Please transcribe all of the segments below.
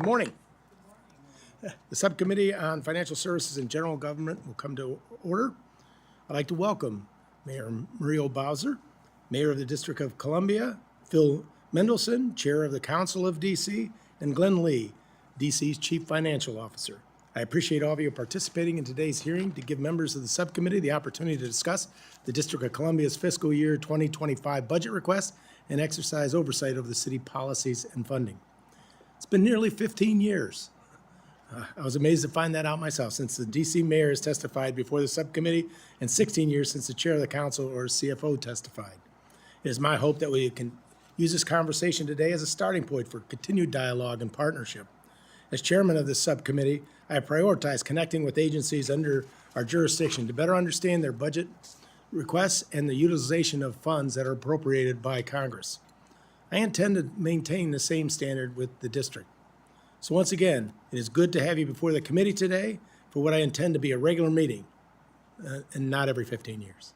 Good morning. The Subcommittee on Financial Services and General Government will come to order. I'd like to welcome Mayor Muriel Bowser, Mayor of the District of Columbia, Phil Mendelson, Chair of the Council of D.C., and Glenn Lee, D.C.'s Chief Financial Officer. I appreciate all of you participating in today's hearing to give members of the subcommittee the opportunity to discuss the District of Columbia's fiscal year 2025 budget request and exercise oversight of the city policies and funding. It's been nearly 15 years. I was amazed to find that out myself, since the D.C. mayor has testified before the subcommittee, and 16 years since the chair of the council or CFO testified. It is my hope that we can use this conversation today as a starting point for continued dialogue and partnership. As chairman of this subcommittee, I prioritize connecting with agencies under our jurisdiction to better understand their budget requests and the utilization of funds that are appropriated by Congress. I intend to maintain the same standard with the district. So once again, it is good to have you before the committee today for what I intend to be a regular meeting, and not every 15 years.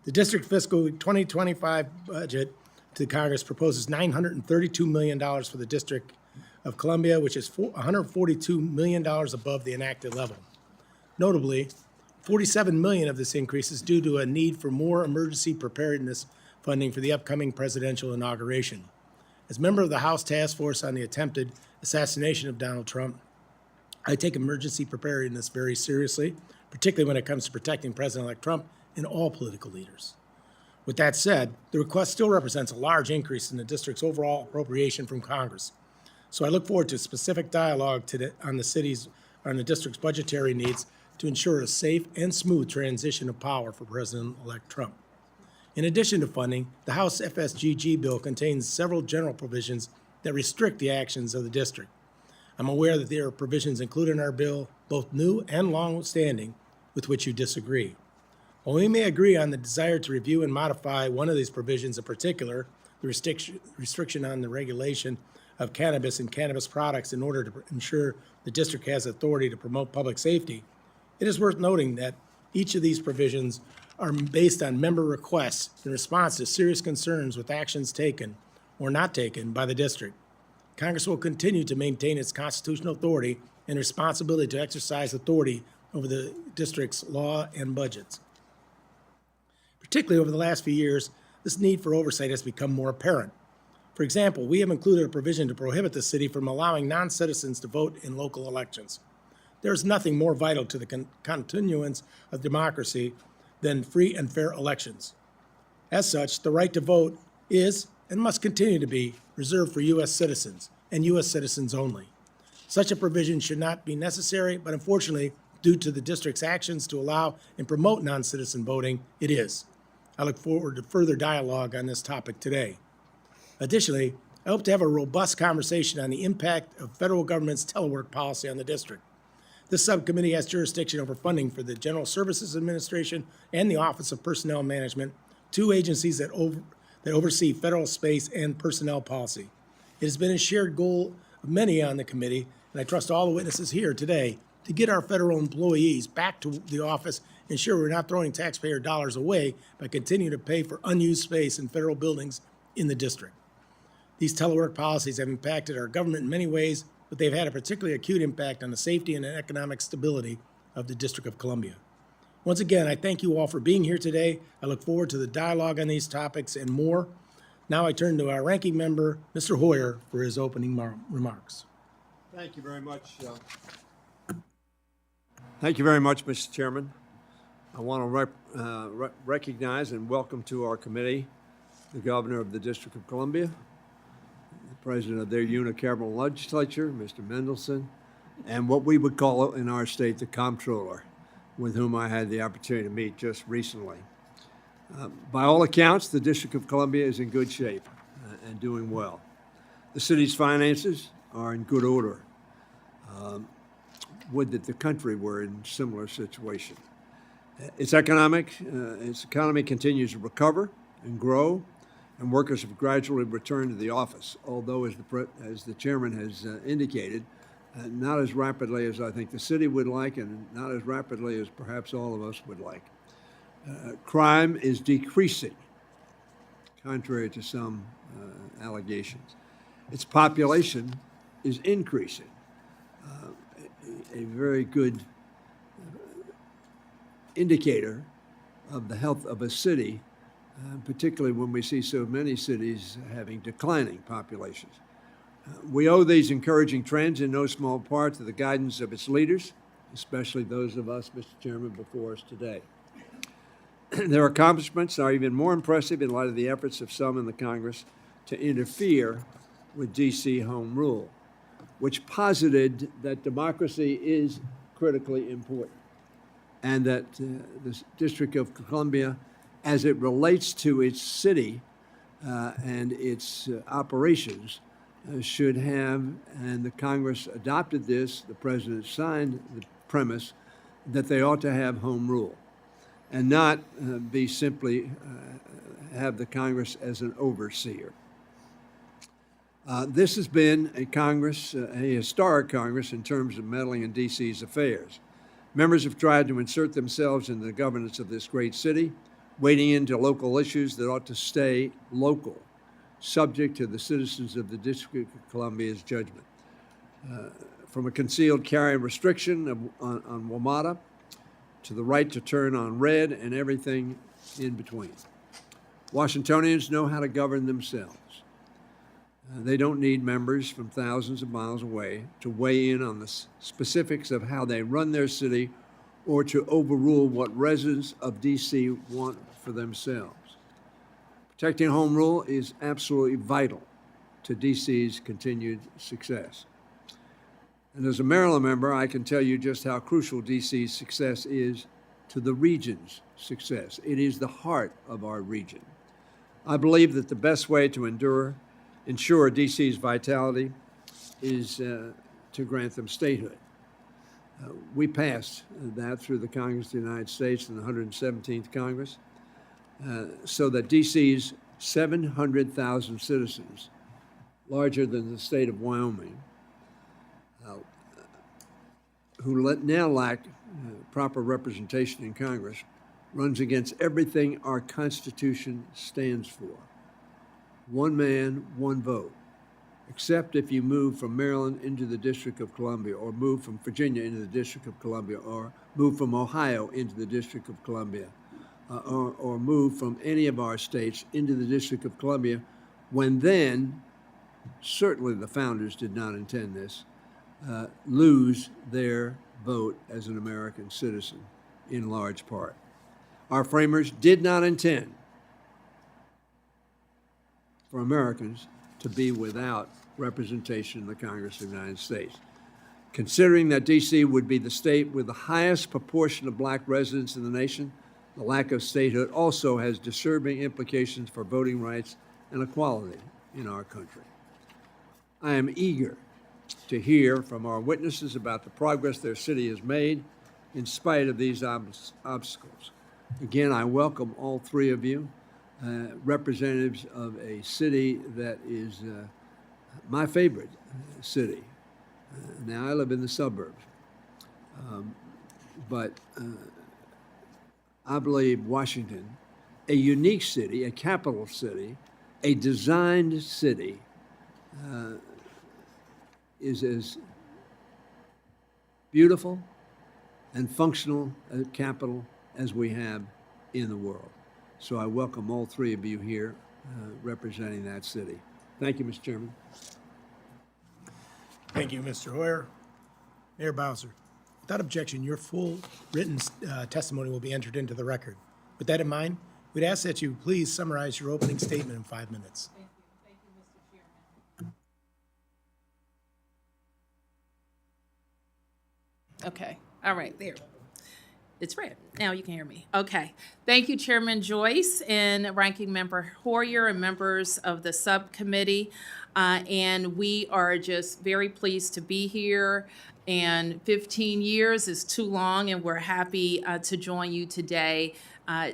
The district fiscal 2025 budget to Congress proposes $932 million for the District of Columbia, which is $142 million above the enacted level. Notably, $47 million of this increase is due to a need for more emergency preparedness funding for the upcoming presidential inauguration. As member of the House Task Force on the attempted assassination of Donald Trump, I take emergency preparedness very seriously, particularly when it comes to protecting President-elect Trump and all political leaders. With that said, the request still represents a large increase in the district's overall appropriation from Congress. So I look forward to specific dialogue on the district's budgetary needs to ensure a safe and smooth transition of power for President-elect Trump. In addition to funding, the House FSGG bill contains several general provisions that restrict the actions of the district. I'm aware that there are provisions included in our bill, both new and long-standing, with which you disagree. While we may agree on the desire to review and modify one of these provisions in particular, the restriction on the regulation of cannabis and cannabis products in order to ensure the district has authority to promote public safety, it is worth noting that each of these provisions are based on member requests in response to serious concerns with actions taken or not taken by the district. Congress will continue to maintain its constitutional authority and responsibility to exercise authority over the district's law and budgets. Particularly over the last few years, this need for oversight has become more apparent. For example, we have included a provision to prohibit the city from allowing non-citizens to vote in local elections. There is nothing more vital to the continuance of democracy than free and fair elections. As such, the right to vote is and must continue to be reserved for U.S. citizens and U.S. citizens only. Such a provision should not be necessary, but unfortunately, due to the district's actions to allow and promote non-citizen voting, it is. I look forward to further dialogue on this topic today. Additionally, I hope to have a robust conversation on the impact of federal government's telework policy on the district. This subcommittee has jurisdiction over funding for the General Services Administration and the Office of Personnel Management, two agencies that oversee federal space and personnel policy. It has been a shared goal of many on the committee, and I trust all the witnesses here today, to get our federal employees back to the office and ensure we're not throwing taxpayer dollars away by continuing to pay for unused space in federal buildings in the district. These telework policies have impacted our government in many ways, but they've had a particularly acute impact on the safety and economic stability of the District of Columbia. Once again, I thank you all for being here today. I look forward to the dialogue on these topics and more. Now I turn to our ranking member, Mr. Hoyer, for his opening remarks. Thank you very much. Thank you very much, Mr. Chairman. I want to recognize and welcome to our committee the Governor of the District of Columbia, the President of their unicameral legislature, Mr. Mendelson, and what we would call in our state the Comptroller, with whom I had the opportunity to meet just recently. By all accounts, the District of Columbia is in good shape and doing well. The city's finances are in good order. Would that the country were in a similar situation. Its economy continues to recover and grow, and workers have gradually returned to the office, although, as the chairman has indicated, not as rapidly as I think the city would like, and not as rapidly as perhaps all of us would like. Crime is decreasing, contrary to some allegations. Its population is increasing. A very good indicator of the health of a city, particularly when we see so many cities having declining populations. We owe these encouraging trends in no small part to the guidance of its leaders, especially those of us, Mr. Chairman, before us today. Their accomplishments are even more impressive in light of the efforts of some in the Congress to interfere with D.C. home rule, which posited that democracy is critically important and that the District of Columbia, as it relates to its city and its operations, should have, and the Congress adopted this, the President signed the premise that they ought to have home rule and not be simply have the Congress as an overseer. This has been a Congress, a historic Congress in terms of meddling in D.C.'s affairs. Members have tried to insert themselves in the governance of this great city, wading into local issues that ought to stay local, subject to the citizens of the District of Columbia's judgment. From a concealed carry restriction on WMATA to the right to turn on red and everything in between. Washingtonians know how to govern themselves. They don't need members from thousands of miles away to weigh in on the specifics of how they run their city or to overrule what residents of D.C. want for themselves. Protecting home rule is absolutely vital to D.C.'s continued success. And as a Maryland member, I can tell you just how crucial D.C.'s success is to the region's success. It is the heart of our region. I believe that the best way to ensure D.C.'s vitality is to grant them statehood. We passed that through the Congress of the United States in the 117th Congress, so that D.C.'s 700,000 citizens, larger than the state of Wyoming, who now lack proper representation in Congress, runs against everything our Constitution stands for. One man, one vote, except if you move from Maryland into the District of Columbia, or move from Virginia into the District of Columbia, or move from Ohio into the District of Columbia, or move from any of our states into the District of Columbia, when then, certainly the founders did not intend this, lose their vote as an American citizen in large part. Our framers did not intend for Americans to be without representation in the Congress of the United States. Considering that D.C. would be the state with the highest proportion of black residents in the nation, the lack of statehood also has disturbing implications for voting rights and equality in our country. I am eager to hear from our witnesses about the progress their city has made in spite of these obstacles. Again, I welcome all three of you, representatives of a city that is my favorite city. Now, I live in the suburbs, but I believe Washington, a unique city, a capital city, a designed city, is as beautiful and functional a capital as we have in the world. So I welcome all three of you here representing that city. Thank you, Mr. Chairman. Thank you, Mr. Hoyer. Mayor Bowser, without objection, your full written testimony will be entered into the record. With that in mind, we'd ask that you please summarize your opening statement in 5 minutes. Thank you, Mr. Chairman. Okay, all right, there. It's red. Now you can hear me. Okay. Thank you, Chairman Joyce and Ranking Member Hoyer and members of the subcommittee. And we are just very pleased to be here. And 15 years is too long, and we're happy to join you today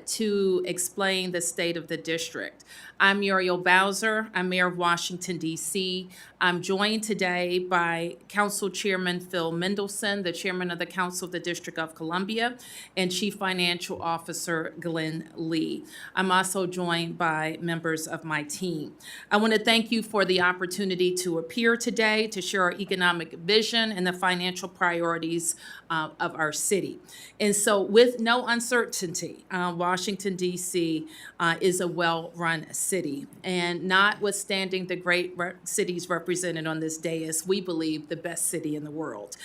to explain the state of the district. I'm Muriel Bowser. I'm Mayor of Washington, D.C. I'm joined today by Council Chairman Phil Mendelson, the Chairman of the Council of the District of Columbia, and Chief Financial Officer Glenn Lee. I'm also joined by members of my team. I want to thank you for the opportunity to appear today to share our economic vision and the financial priorities of our city. And so with no uncertainty, Washington, D.C. Is a well-run city. And notwithstanding the great cities represented on this dais, we believe the best city in the world.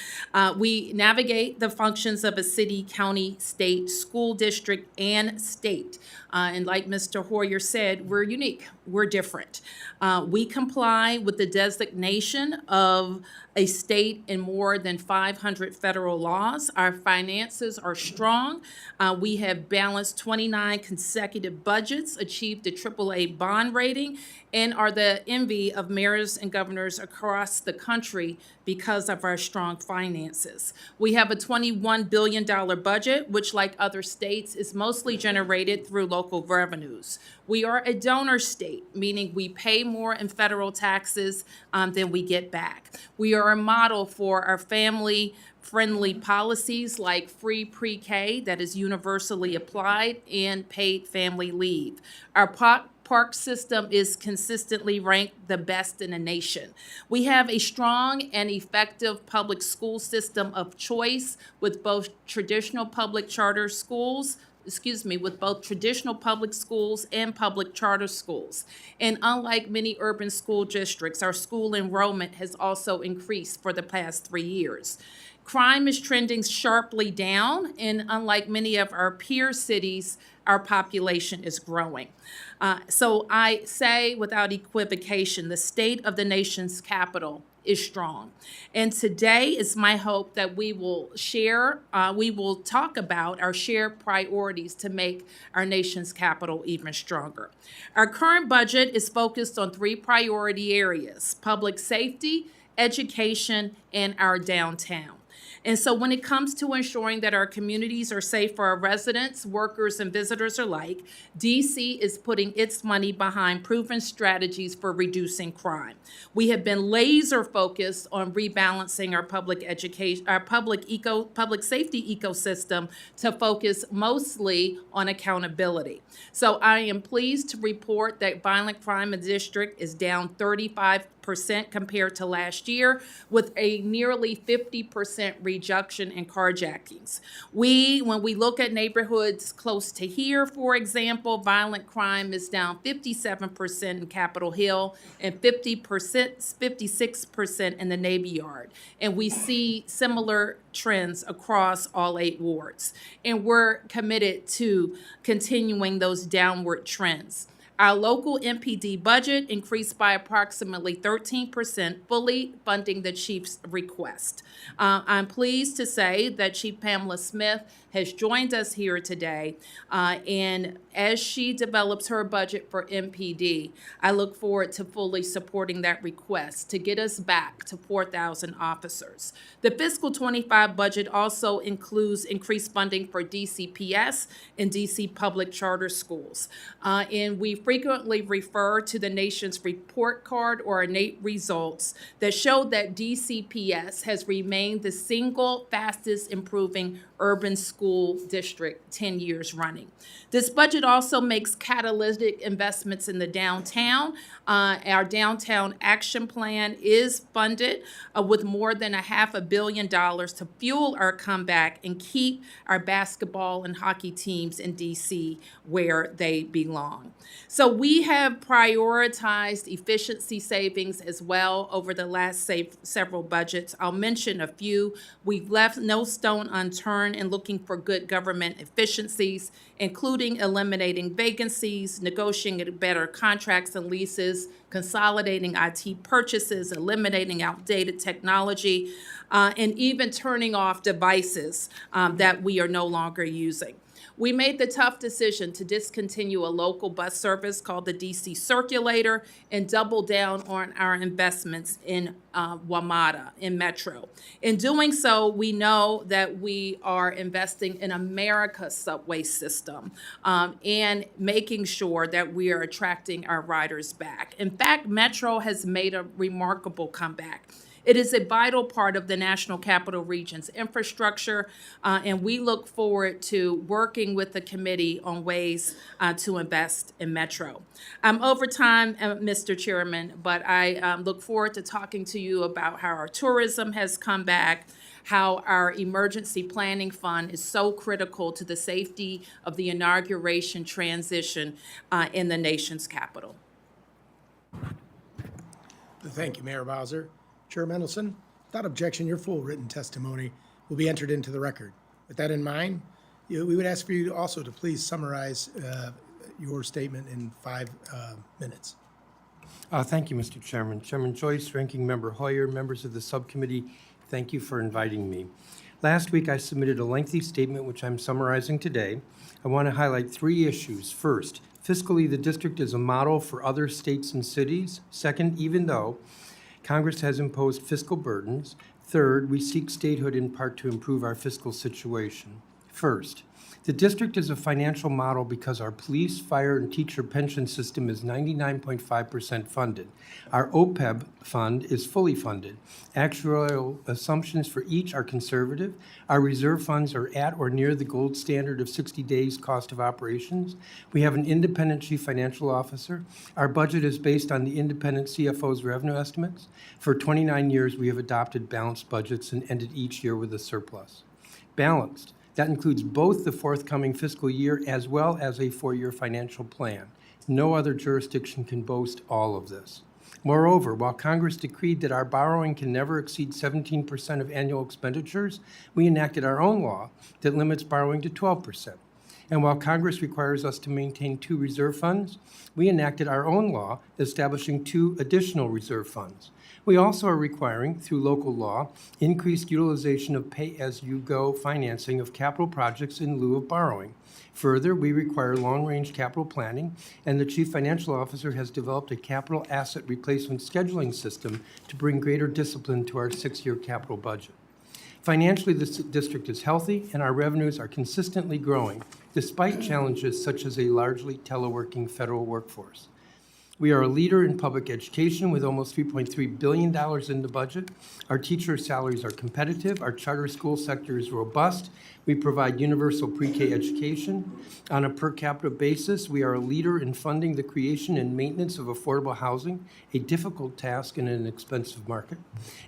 We navigate the functions of a city, county, state, school district, and state. And like Mr. Hoyer said, we're unique. We're different. We comply with the designation of a state in more than 500 federal laws. Our finances are strong. We have balanced 29 consecutive budgets, achieved a AAA bond rating, and are the envy of mayors and governors across the country because of our strong finances. We have a $21 billion budget, which, like other states, is mostly generated through local revenues. We are a donor state, meaning we pay more in federal taxes than we get back. We are a model for our family-friendly policies like free pre-K that is universally applied and paid family leave. Our park system is consistently ranked the best in the nation. We have a strong and effective public school system of choice with both traditional public schools and public charter schools. And unlike many urban school districts, our school enrollment has also increased for the past 3 years. Crime is trending sharply down, and unlike many of our peer cities, our population is growing. So I say without equivocation, the state of the nation's capital is strong. And today it's my hope that we will talk about our shared priorities to make our nation's capital even stronger. Our current budget is focused on 3 priority areas: public safety, education, and our downtown. And so when it comes to ensuring that our communities are safe for our residents, workers, and visitors alike, DC is putting its money behind proven strategies for reducing crime. We have been laser focused on rebalancing our public safety ecosystem to focus mostly on accountability. So I am pleased to report that violent crime in the district is down 35% compared to last year, with a nearly 50% reduction in carjackings. When we look at neighborhoods close to here, for example, violent crime is down 57% in Capitol Hill and 56% in the Navy Yard. And we see similar trends across all 8 wards. And we're committed to continuing those downward trends. Our local MPD budget increased by approximately 13%, fully funding the chief's request. I'm pleased to say that Chief Pamela Smith has joined us here today, and as she develops her budget for MPD, I look forward to fully supporting that request to get us back to 4,000 officers. The fiscal 25 budget also includes increased funding for DCPS and DC public charter schools, and we frequently refer to the nation's report card, or NATE results, that show that DCPS has remained the single fastest improving urban school district 10 years running. This budget also makes catalytic investments in the downtown. Our downtown action plan is funded with more than $500 million to fuel our comeback and keep our basketball and hockey teams in DC where they belong. So we have prioritized efficiency savings as well over the last several budgets. I'll mention a few. We've left no stone unturned in looking for good government efficiencies, including eliminating vacancies, negotiating better contracts and leases, consolidating IT purchases, eliminating outdated technology, and even turning off devices that we are no longer using. We made the tough decision to discontinue a local bus service called the DC Circulator and double down on our investments in WMATA, in Metro. In doing so, we know that we are investing in America's subway system and making sure that we are attracting our riders back. In fact, Metro has made a remarkable comeback. It is a vital part of the National Capital Region's infrastructure, and we look forward to working with the committee on ways to invest in Metro. Over time, Mr. Chairman, but I look forward to talking to you about how our tourism has come back, how our emergency planning fund is so critical to the safety of the inauguration transition in the nation's capital. Thank you, Mayor Bowser. Chair Mendelson, without objection, your full written testimony will be entered into the record. With that in mind, we would ask for you also to please summarize your statement in 5 minutes. Thank you, Mr. Chairman. Chairman Joyce, Ranking Member Hoyer, members of the subcommittee, thank you for inviting me. Last week, I submitted a lengthy statement, which I'm summarizing today. I want to highlight 3 issues. First, fiscally, the district is a model for other states and cities. Second, even though Congress has imposed fiscal burdens. Third, we seek statehood in part to improve our fiscal situation. First, the district is a financial model because our police, fire, and teacher pension system is 99.5% funded. Our OPEB fund is fully funded. Actuarial assumptions for each are conservative. Our reserve funds are at or near the gold standard of 60 days cost of operations. We have an independent chief financial officer. Our budget is based on the independent CFO's revenue estimates. For 29 years, we have adopted balanced budgets and ended each year with a surplus. Balanced. That includes both the forthcoming fiscal year as well as a 4-year financial plan. No other jurisdiction can boast all of this. Moreover, while Congress decreed that our borrowing can never exceed 17% of annual expenditures, we enacted our own law that limits borrowing to 12%. And while Congress requires us to maintain 2 reserve funds, we enacted our own law establishing 2 additional reserve funds. We also are requiring, through local law, increased utilization of pay-as-you-go financing of capital projects in lieu of borrowing. Further, we require long-range capital planning, and the Chief Financial Officer has developed a capital asset replacement scheduling system to bring greater discipline to our 6-year capital budget. Financially, the district is healthy, and our revenues are consistently growing, despite challenges such as a largely teleworking federal workforce. We are a leader in public education with almost $3.3 billion in the budget. Our teacher salaries are competitive. Our charter school sector is robust. We provide universal pre-K education. On a per capita basis, we are a leader in funding the creation and maintenance of affordable housing, a difficult task in an expensive market.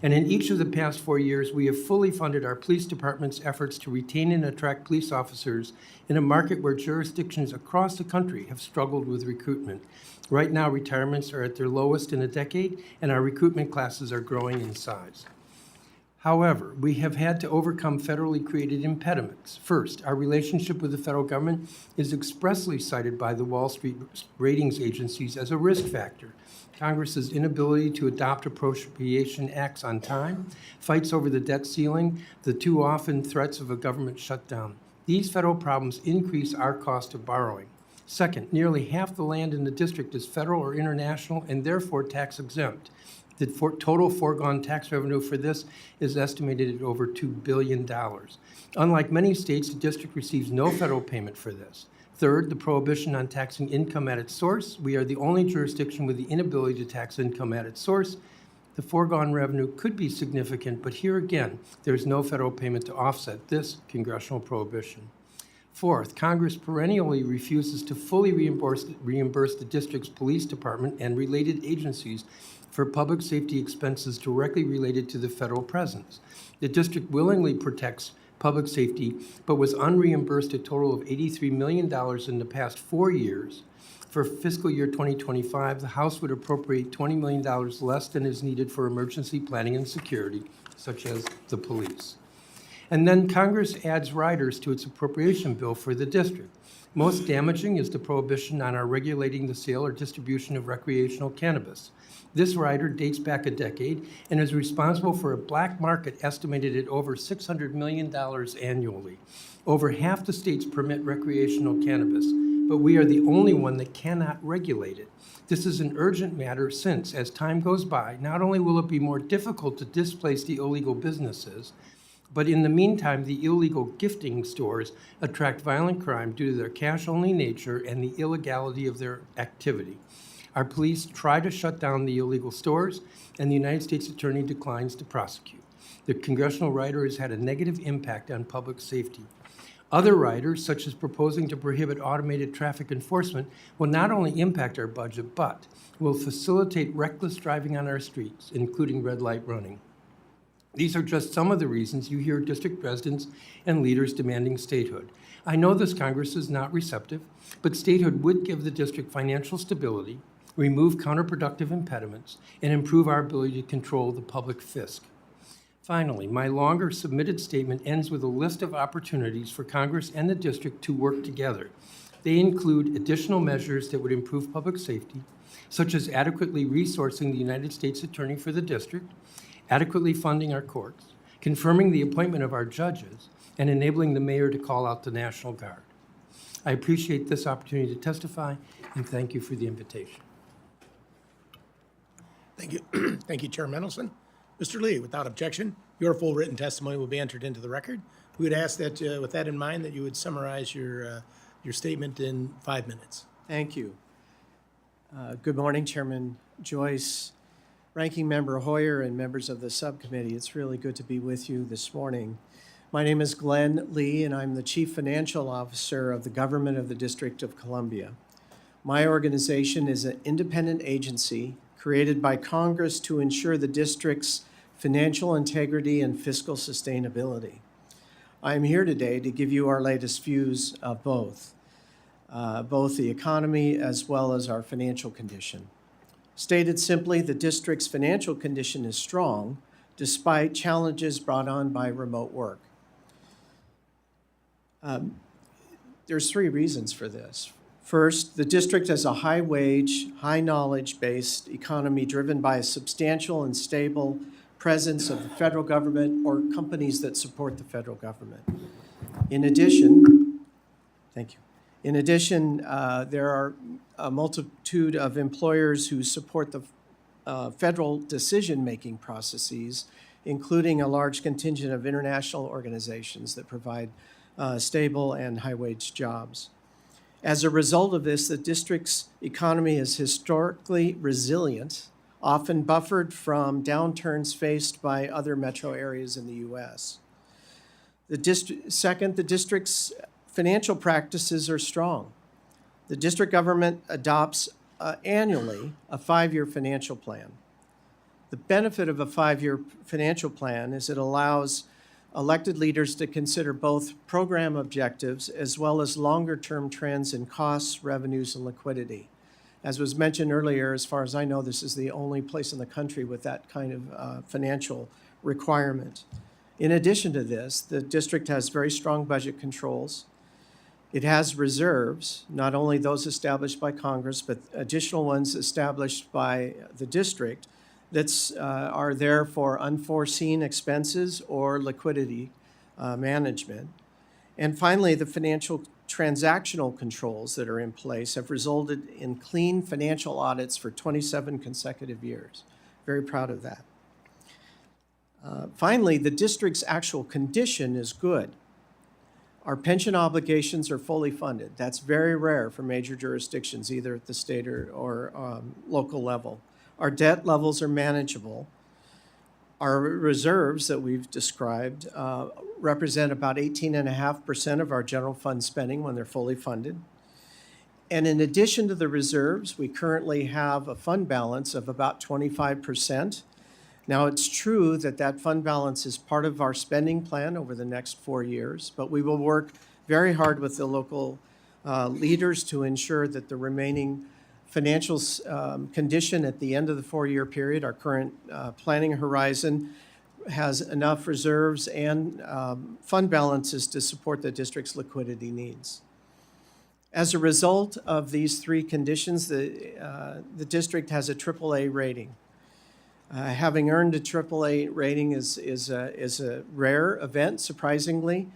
And in each of the past 4 years, we have fully funded our police department's efforts to retain and attract police officers in a market where jurisdictions across the country have struggled with recruitment. Right now, retirements are at their lowest in a decade, and our recruitment classes are growing in size. However, we have had to overcome federally created impediments. First, our relationship with the federal government is expressly cited by the Wall Street ratings agencies as a risk factor. Congress's inability to adopt appropriation acts on time, fights over the debt ceiling, the too often threats of a government shutdown. These federal problems increase our cost of borrowing. Second, nearly half the land in the district is federal or international and therefore tax exempt. The total foregone tax revenue for this is estimated at over $2 billion. Unlike many states, the district receives no federal payment for this. Third, the prohibition on taxing income at its source. We are the only jurisdiction with the inability to tax income at its source. The foregone revenue could be significant, but here again, there's no federal payment to offset this congressional prohibition. Fourth, Congress perennially refuses to fully reimburse the district's police department and related agencies for public safety expenses directly related to the federal presence. The district willingly protects public safety, but was unreimbursed a total of $83 million in the past 4 years. For fiscal year 2025, the House would appropriate $20 million less than is needed for emergency planning and security, such as the police. And then Congress adds riders to its appropriation bill for the district. Most damaging is the prohibition on our regulating the sale or distribution of recreational cannabis. This rider dates back a decade and is responsible for a black market estimated at over $600 million annually. Over half the states permit recreational cannabis, but we are the only one that cannot regulate it. This is an urgent matter since, as time goes by, not only will it be more difficult to displace the illegal businesses, but in the meantime, the illegal gifting stores attract violent crime due to their cash-only nature and the illegality of their activity. Our police try to shut down the illegal stores, and the United States Attorney declines to prosecute. The congressional rider has had a negative impact on public safety. Other riders, such as proposing to prohibit automated traffic enforcement, will not only impact our budget, but will facilitate reckless driving on our streets, including red light running. These are just some of the reasons you hear district residents and leaders demanding statehood. I know this Congress is not receptive, but statehood would give the district financial stability, remove counterproductive impediments, and improve our ability to control the public fisc. Finally, my longer submitted statement ends with a list of opportunities for Congress and the district to work together. They include additional measures that would improve public safety, such as adequately resourcing the United States Attorney for the district, adequately funding our courts, confirming the appointment of our judges, and enabling the mayor to call out the National Guard. I appreciate this opportunity to testify, and thank you for the invitation. Thank you. Thank you, Chair Mendelson. Mr. Lee, without objection, your full written testimony will be entered into the record. We would ask that, with that in mind, that you would summarize your statement in 5 minutes. Thank you. Good morning, Chairman Joyce, Ranking Member Hoyer, and members of the subcommittee. It's really good to be with you this morning. My name is Glenn Lee, and I'm the Chief Financial Officer of the Government of the District of Columbia. My organization is an independent agency created by Congress to ensure the district's financial integrity and fiscal sustainability. I am here today to give you our latest views of both the economy as well as our financial condition. Stated simply, the district's financial condition is strong despite challenges brought on by remote work. There's 3 reasons for this. First, the district has a high-wage, high-knowledge-based economy driven by a substantial and stable presence of the federal government or companies that support the federal government. In addition, thank you. In addition, there are a multitude of employers who support the federal decision-making processes, including a large contingent of international organizations that provide stable and high-wage jobs. As a result of this, the district's economy is historically resilient, often buffered from downturns faced by other metro areas in the U.S. Second, the district's financial practices are strong. The district government adopts annually a 5-year financial plan. The benefit of a 5-year financial plan is it allows elected leaders to consider both program objectives as well as longer-term trends in costs, revenues, and liquidity. As was mentioned earlier, as far as I know, this is the only place in the country with that kind of financial requirement. In addition to this, the district has very strong budget controls. It has reserves, not only those established by Congress, but additional ones established by the district that are there for unforeseen expenses or liquidity management. And finally, the financial transactional controls that are in place have resulted in clean financial audits for 27 consecutive years. Very proud of that. Finally, the district's actual condition is good. Our pension obligations are fully funded. That's very rare for major jurisdictions, either at the state or local level. Our debt levels are manageable. Our reserves that we've described represent about 18.5% of our general fund spending when they're fully funded. And in addition to the reserves, we currently have a fund balance of about 25%. Now, it's true that that fund balance is part of our spending plan over the next 4 years, but we will work very hard with the local leaders to ensure that the remaining financial condition at the end of the 4-year period, our current planning horizon, has enough reserves and fund balances to support the district's liquidity needs. As a result of these three conditions, the district has a AAA rating. Having earned a AAA rating is a rare event, surprisingly.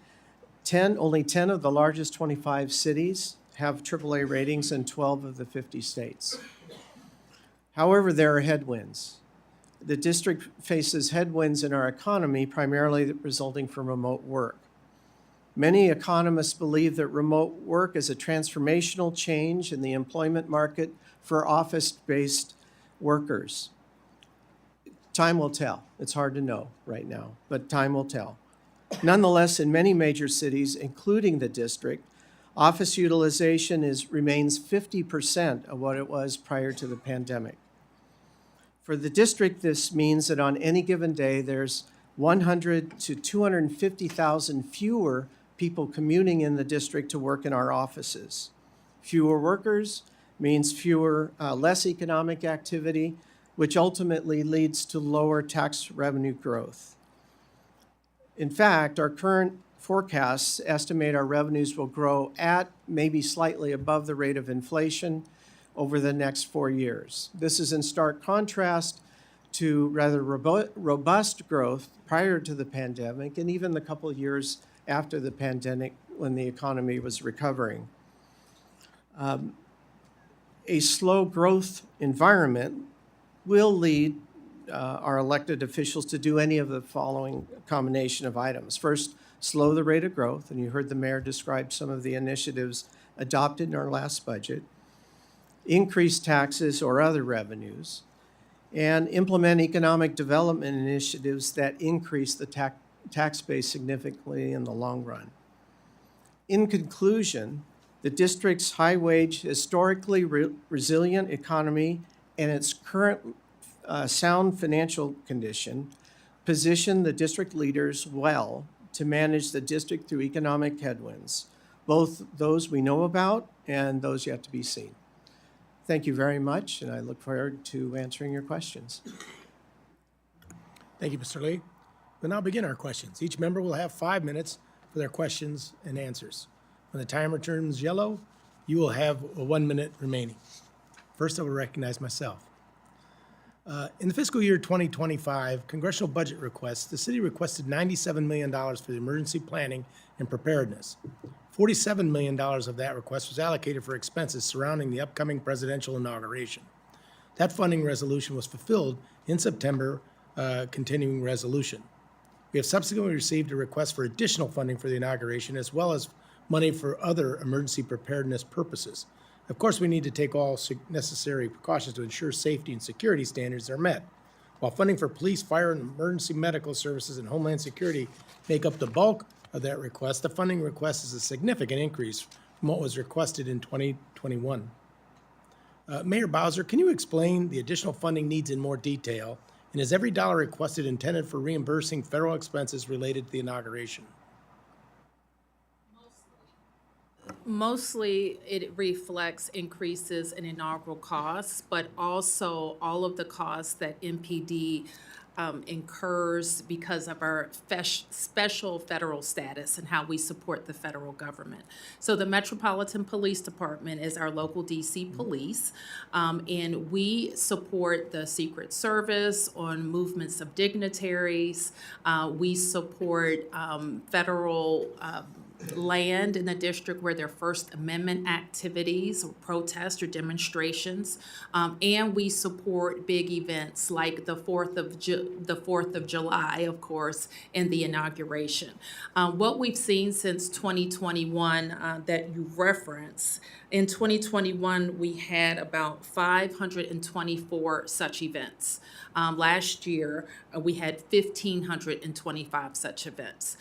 Only 10 of the largest 25 cities have AAA ratings in 12 of the 50 states. However, there are headwinds. The district faces headwinds in our economy, primarily resulting from remote work. Many economists believe that remote work is a transformational change in the employment market for office-based workers. Time will tell. It's hard to know right now, but time will tell. Nonetheless, in many major cities, including the district, office utilization remains 50% of what it was prior to the pandemic. For the district, this means that on any given day, there's 100 to 250,000 fewer people commuting in the district to work in our offices. Fewer workers means less economic activity, which ultimately leads to lower tax revenue growth. In fact, our current forecasts estimate our revenues will grow at maybe slightly above the rate of inflation over the next 4 years. This is in stark contrast to rather robust growth prior to the pandemic and even the couple of years after the pandemic when the economy was recovering. A slow growth environment will lead our elected officials to do any of the following combination of items. First, slow the rate of growth, and you heard the mayor describe some of the initiatives adopted in our last budget, increase taxes or other revenues, and implement economic development initiatives that increase the tax base significantly in the long run. In conclusion, the district's high-wage, historically resilient economy and its current sound financial condition position the district leaders well to manage the district through economic headwinds, both those we know about and those yet to be seen. Thank you very much, and I look forward to answering your questions. Thank you, Mr. Lee. We'll now begin our questions. Each member will have 5 minutes for their questions and answers. When the timer turns yellow, you will have 1 minute remaining. First, I will recognize myself. In the fiscal year 2025 congressional budget request, the city requested $97 million for the emergency planning and preparedness. $47 million of that request was allocated for expenses surrounding the upcoming presidential inauguration. That funding resolution was fulfilled in September, continuing resolution. We have subsequently received a request for additional funding for the inauguration as well as money for other emergency preparedness purposes. Of course, we need to take all necessary precautions to ensure safety and security standards are met. While funding for police, fire, and emergency medical services and Homeland Security make up the bulk of that request, the funding request is a significant increase from what was requested in 2021. Mayor Bowser, can you explain the additional funding needs in more detail? And is every dollar requested intended for reimbursing federal expenses related to the inauguration? Mostly, it reflects increases in inaugural costs, but also all of the costs that MPD incurs because of our special federal status and how we support the federal government. So the Metropolitan Police Department is our local DC police, and we support the Secret Service on movements of dignitaries. We support federal land in the district where there are First Amendment activities or protests or demonstrations, and we support big events like the 4th of July, of course, and the inauguration. What we've seen since 2021 that you referenced, in 2021 we had about 524 such events. Last year, we had 1,525 such events.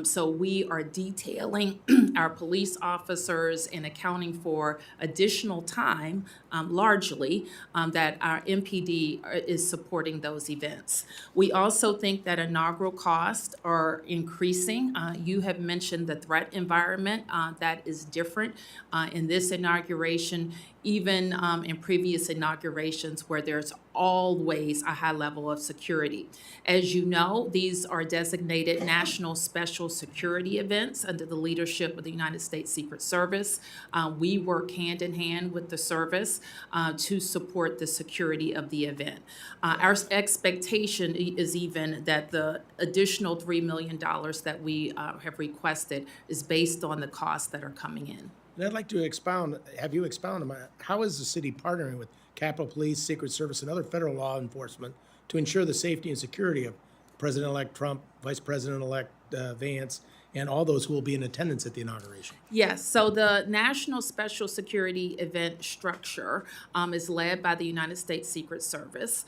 So we are detailing our police officers and accounting for additional time, largely, that our MPD is supporting those events. We also think that inaugural costs are increasing. You have mentioned the threat environment that is different in this inauguration, even in previous inaugurations where there's always a high level of security. As you know, these are designated national special security events under the leadership of the United States Secret Service. We work hand in hand with the service to support the security of the event. Our expectation is even that the additional $3 million that we have requested is based on the costs that are coming in. And I'd like to have you expound on how is the city partnering with Capitol Police, Secret Service, and other federal law enforcement to ensure the safety and security of President-elect Trump, Vice President-elect Vance, and all those who will be in attendance at the inauguration? Yes, so the National Special Security Event structure is led by the United States Secret Service.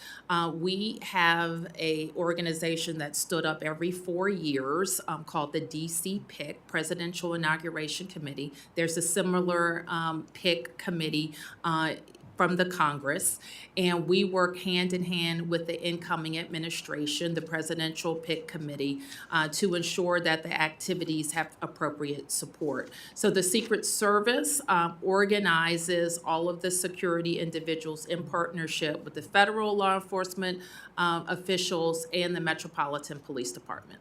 We have a organization that stood up every 4 years called the DC PIC, Presidential Inauguration Committee. There's a similar PIC committee from the Congress, and we work hand in hand with the incoming administration, the Presidential PIC Committee, to ensure that the activities have appropriate support. So the Secret Service organizes all of the security individuals in partnership with the federal law enforcement officials and the Metropolitan Police Department.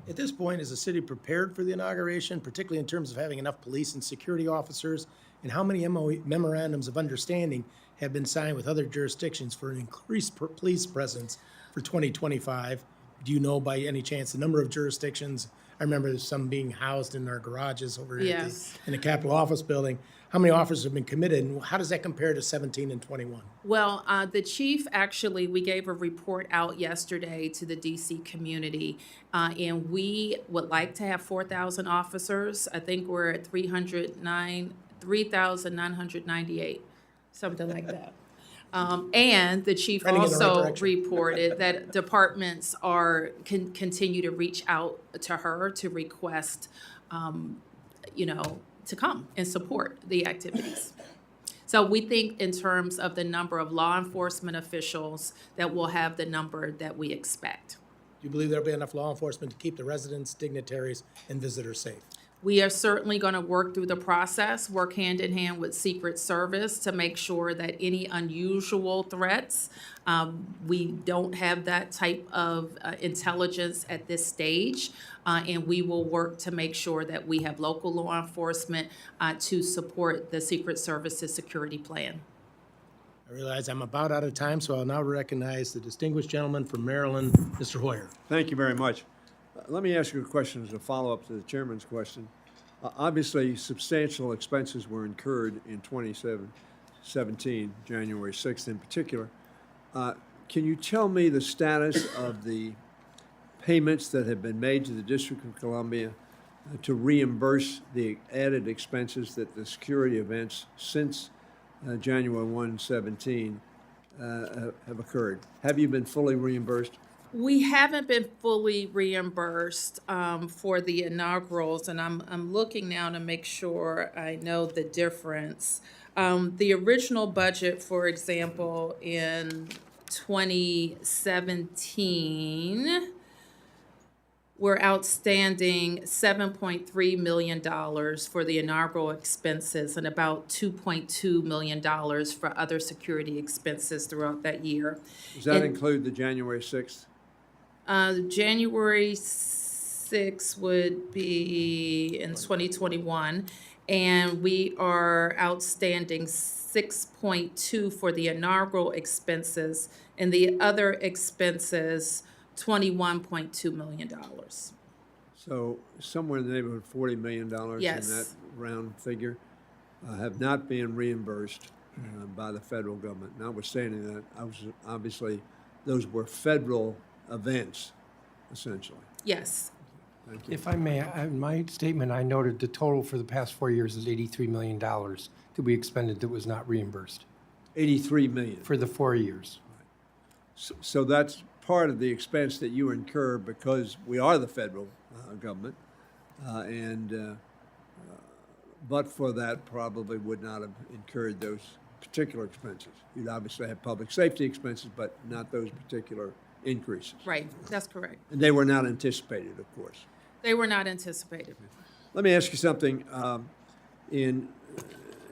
At this point, is the city prepared for the inauguration, particularly in terms of having enough police and security officers? And how many memorandums of understanding have been signed with other jurisdictions for an increased police presence for 2025? Do you know by any chance the number of jurisdictions? I remember some being housed in our garages over here Yes. in the Capitol Office Building. How many officers have been committed, and how does that compare to 17 and 21? Well, the chief, actually, we gave a report out yesterday to the DC community, and we would like to have 4,000 officers. I think we're at 3,998, something like that. And the chief Trending in the right also direction. reported that departments continue to reach out to her to request, to come and support the activities. So we think in terms of the number of law enforcement officials that we'll have the number that we expect. Do you believe there'll be enough law enforcement to keep the residents, dignitaries, and visitors safe? We are certainly going to work through the process, work hand in hand with Secret Service to make sure that any unusual threats, we don't have that type of intelligence at this stage, and we will work to make sure that we have local law enforcement to support the Secret Service's security plan. I realize I'm about out of time, so I'll now recognize the distinguished gentleman from Maryland, Mr. Hoyer. Thank you very much. Let me ask you a question as a follow-up to the chairman's question. Obviously, substantial expenses were incurred in 2017, January 6th in particular. Can you tell me the status of the payments that have been made to the District of Columbia to reimburse the added expenses that the security events since January 1, 17 have occurred? Have you been fully reimbursed? We haven't been fully reimbursed for the inaugurals, and I'm looking now to make sure I know the difference. The original budget, for example, in 2017, we're outstanding $7.3 million for the inaugural expenses and about $2.2 million for other security expenses throughout that year. Does that include the January 6th? January 6th would be in 2021, and we are outstanding 6.2 for the inaugural expenses, and the other expenses, $21.2 million. So somewhere in the neighborhood of $40 million Yes. in that round figure have not been reimbursed by the federal government. Notwithstanding that, obviously, those were federal events, essentially. Yes. Thank you. If I may, in my statement, I noted the total for the past 4 years is $83 million that we expended that was not reimbursed 83 million. for the 4 years. So that's part of the expense that you incur because we are the federal government, but for that probably would not have incurred those particular expenses. You'd obviously have public safety expenses, but not those particular increases. Right, that's correct. And they were not anticipated, of course. They were not anticipated. Let me ask you something. In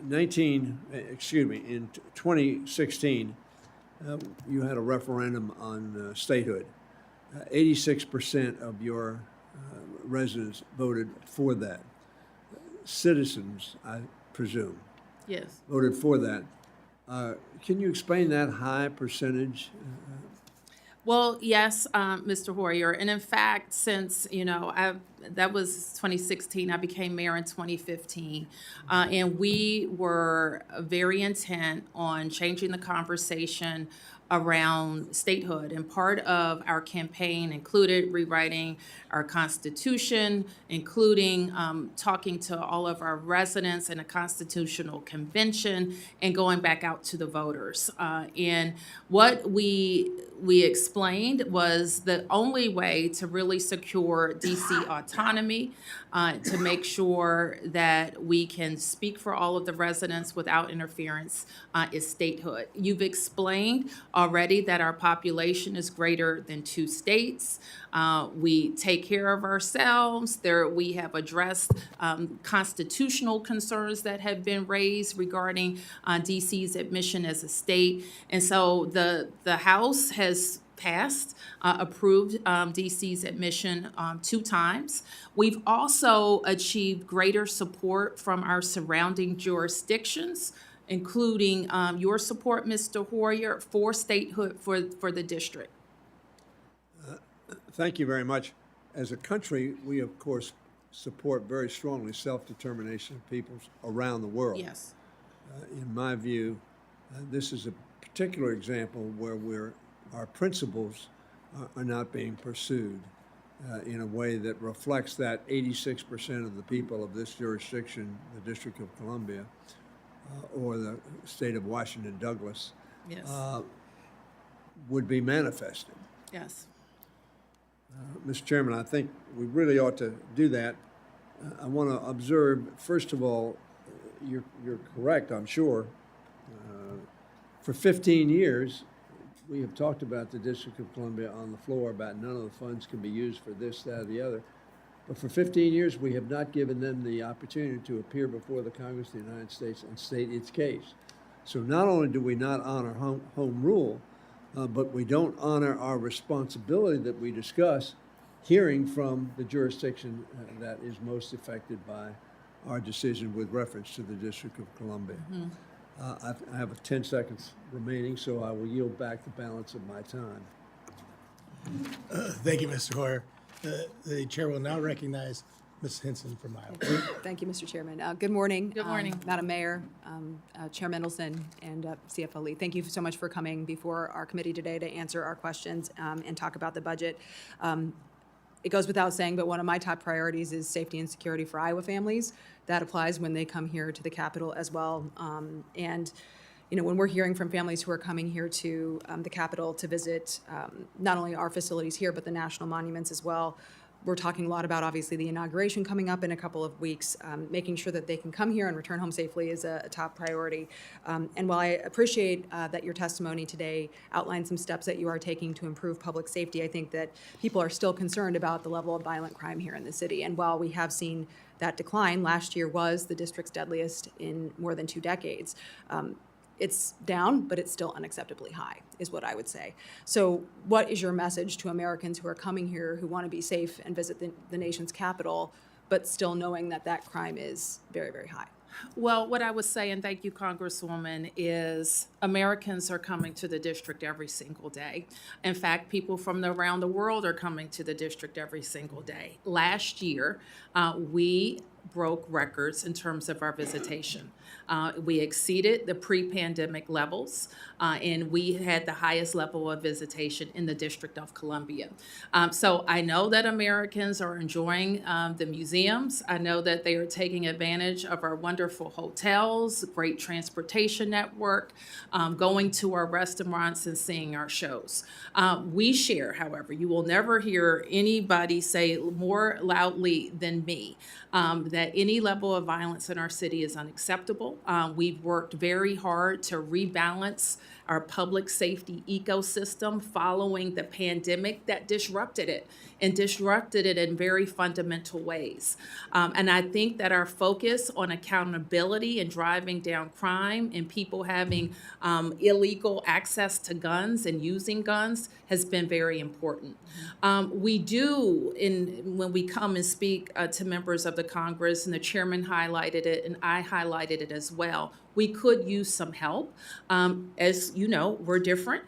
2016, you had a referendum on statehood. 86% of your residents voted for that. Citizens, I presume, Yes. voted for that. Can you explain that high percentage? Well, yes, Mr. Hoyer, and in fact, since, that was 2016, I became mayor in 2015, and we were very intent on changing the conversation around statehood, and part of our campaign included rewriting our Constitution, including talking to all of our residents in a constitutional convention and going back out to the voters. And what we explained was the only way to really secure DC autonomy, to make sure that we can speak for all of the residents without interference, is statehood. You've explained already that our population is greater than 2 states. We take care of ourselves. We have addressed constitutional concerns that have been raised regarding DC's admission as a state. And so the House has approved DC's admission 2 times. We've also achieved greater support from our surrounding jurisdictions, including your support, Mr. Hoyer, for statehood for the district. Thank you very much. As a country, we of course support very strongly self-determination of peoples around the world. Yes. In my view, this is a particular example where our principles are not being pursued in a way that reflects that 86% of the people of this jurisdiction, the District of Columbia, or the state of Washington Douglas, Yes. would be manifested. Yes. Mr. Chairman, I think we really ought to do that. I want to observe, first of all, you're correct, I'm sure. For 15 years, we have talked about the District of Columbia on the floor about none of the funds can be used for this, that, or the other. But for 15 years, we have not given them the opportunity to appear before the Congress of the United States and state its case. So not only do we not honor home rule, but we don't honor our responsibility that we discuss hearing from the jurisdiction that is most affected by our decision with reference to the District of Columbia. I have 10 seconds remaining, so I will yield back the balance of my time. Thank you, Mr. Hoyer. The chair will now recognize Ms. Hinson from Iowa. Thank you, Mr. Chairman. Good morning. Good morning. Madam Mayor, Chair Mendelson, and CFO Lee. Thank you so much for coming before our committee today to answer our questions and talk about the budget. It goes without saying, but one of my top priorities is safety and security for Iowa families. That applies when they come here to the Capitol as well. And when we're hearing from families who are coming here to the Capitol to visit not only our facilities here, but the national monuments as well, we're talking a lot about, obviously, the inauguration coming up in a couple of weeks. Making sure that they can come here and return home safely is a top priority. And while I appreciate that your testimony today outlined some steps that you are taking to improve public safety, I think that people are still concerned about the level of violent crime here in the city. And while we have seen that decline, last year was the district's deadliest in more than 2 decades. It's down, but it's still unacceptably high, is what I would say. So what is your message to Americans who are coming here, who want to be safe and visit the nation's capital, but still knowing that that crime is very, very high? Well, what I would say, and thank you, Congresswoman, is Americans are coming to the district every single day. In fact, people from around the world are coming to the district every single day. Last year, we broke records in terms of our visitation. We exceeded the pre-pandemic levels, and we had the highest level of visitation in the District of Columbia. So I know that Americans are enjoying the museums. I know that they are taking advantage of our wonderful hotels, great transportation network, going to our restaurants and seeing our shows. We share, however, you will never hear anybody say more loudly than me that any level of violence in our city is unacceptable. We've worked very hard to rebalance our public safety ecosystem following the pandemic that disrupted it and disrupted it in very fundamental ways. And I think that our focus on accountability and driving down crime and people having illegal access to guns and using guns has been very important. We do, when we come and speak to members of the Congress, and the chairman highlighted it, and I highlighted it as well, we could use some help. As you know, we're different.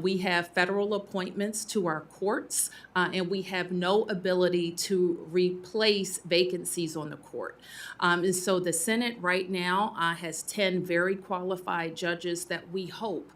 We have federal appointments to our courts, and we have no ability to replace vacancies on the court. And so the Senate right now has 10 very qualified judges that we hope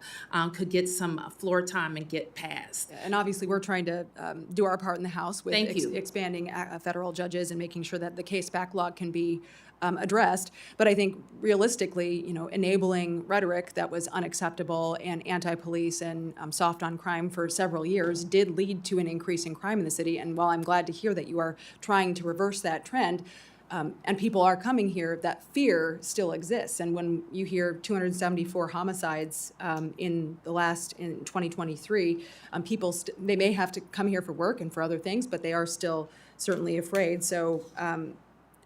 could get some floor time and get passed. And obviously, we're trying to do our part in the House with Thank you. expanding federal judges and making sure that the case backlog can be addressed. But I think realistically, enabling rhetoric that was unacceptable and anti-police and soft on crime for several years did lead to an increase in crime in the city. And while I'm glad to hear that you are trying to reverse that trend, and people are coming here, that fear still exists. And when you hear 274 homicides in 2023, people they may have to come here for work and for other things, but they are still certainly afraid. So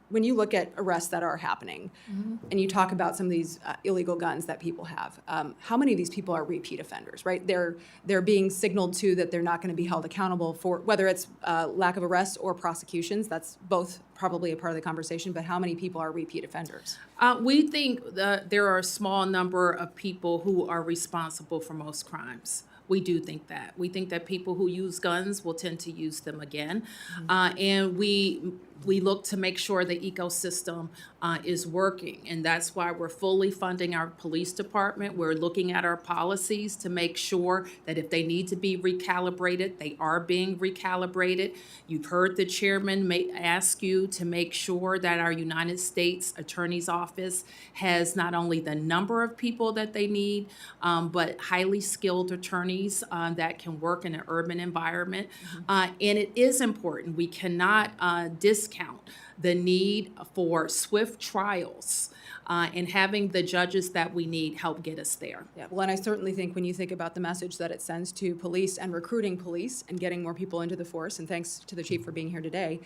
when you look at arrests that are happening, and you talk about some of these illegal guns that people have, how many of these people are repeat offenders, right? They're being signaled to that they're not going to be held accountable for, whether it's lack of arrests or prosecutions. That's both probably a part of the conversation, but how many people are repeat offenders? We think that there are a small number of people who are responsible for most crimes. We do think that. We think that people who use guns will tend to use them again. And we look to make sure the ecosystem is working. And that's why we're fully funding our police department. We're looking at our policies to make sure that if they need to be recalibrated, they are being recalibrated. You've heard the chairman ask you to make sure that our United States Attorney's Office has not only the number of people that they need, but highly skilled attorneys that can work in an urban environment. And it is important. We cannot discount the need for swift trials and having the judges that we need help get us there. Yeah, well, and I certainly think when you think about the message that it sends to police and recruiting police and getting more people into the force, and thanks to the chief for being here today,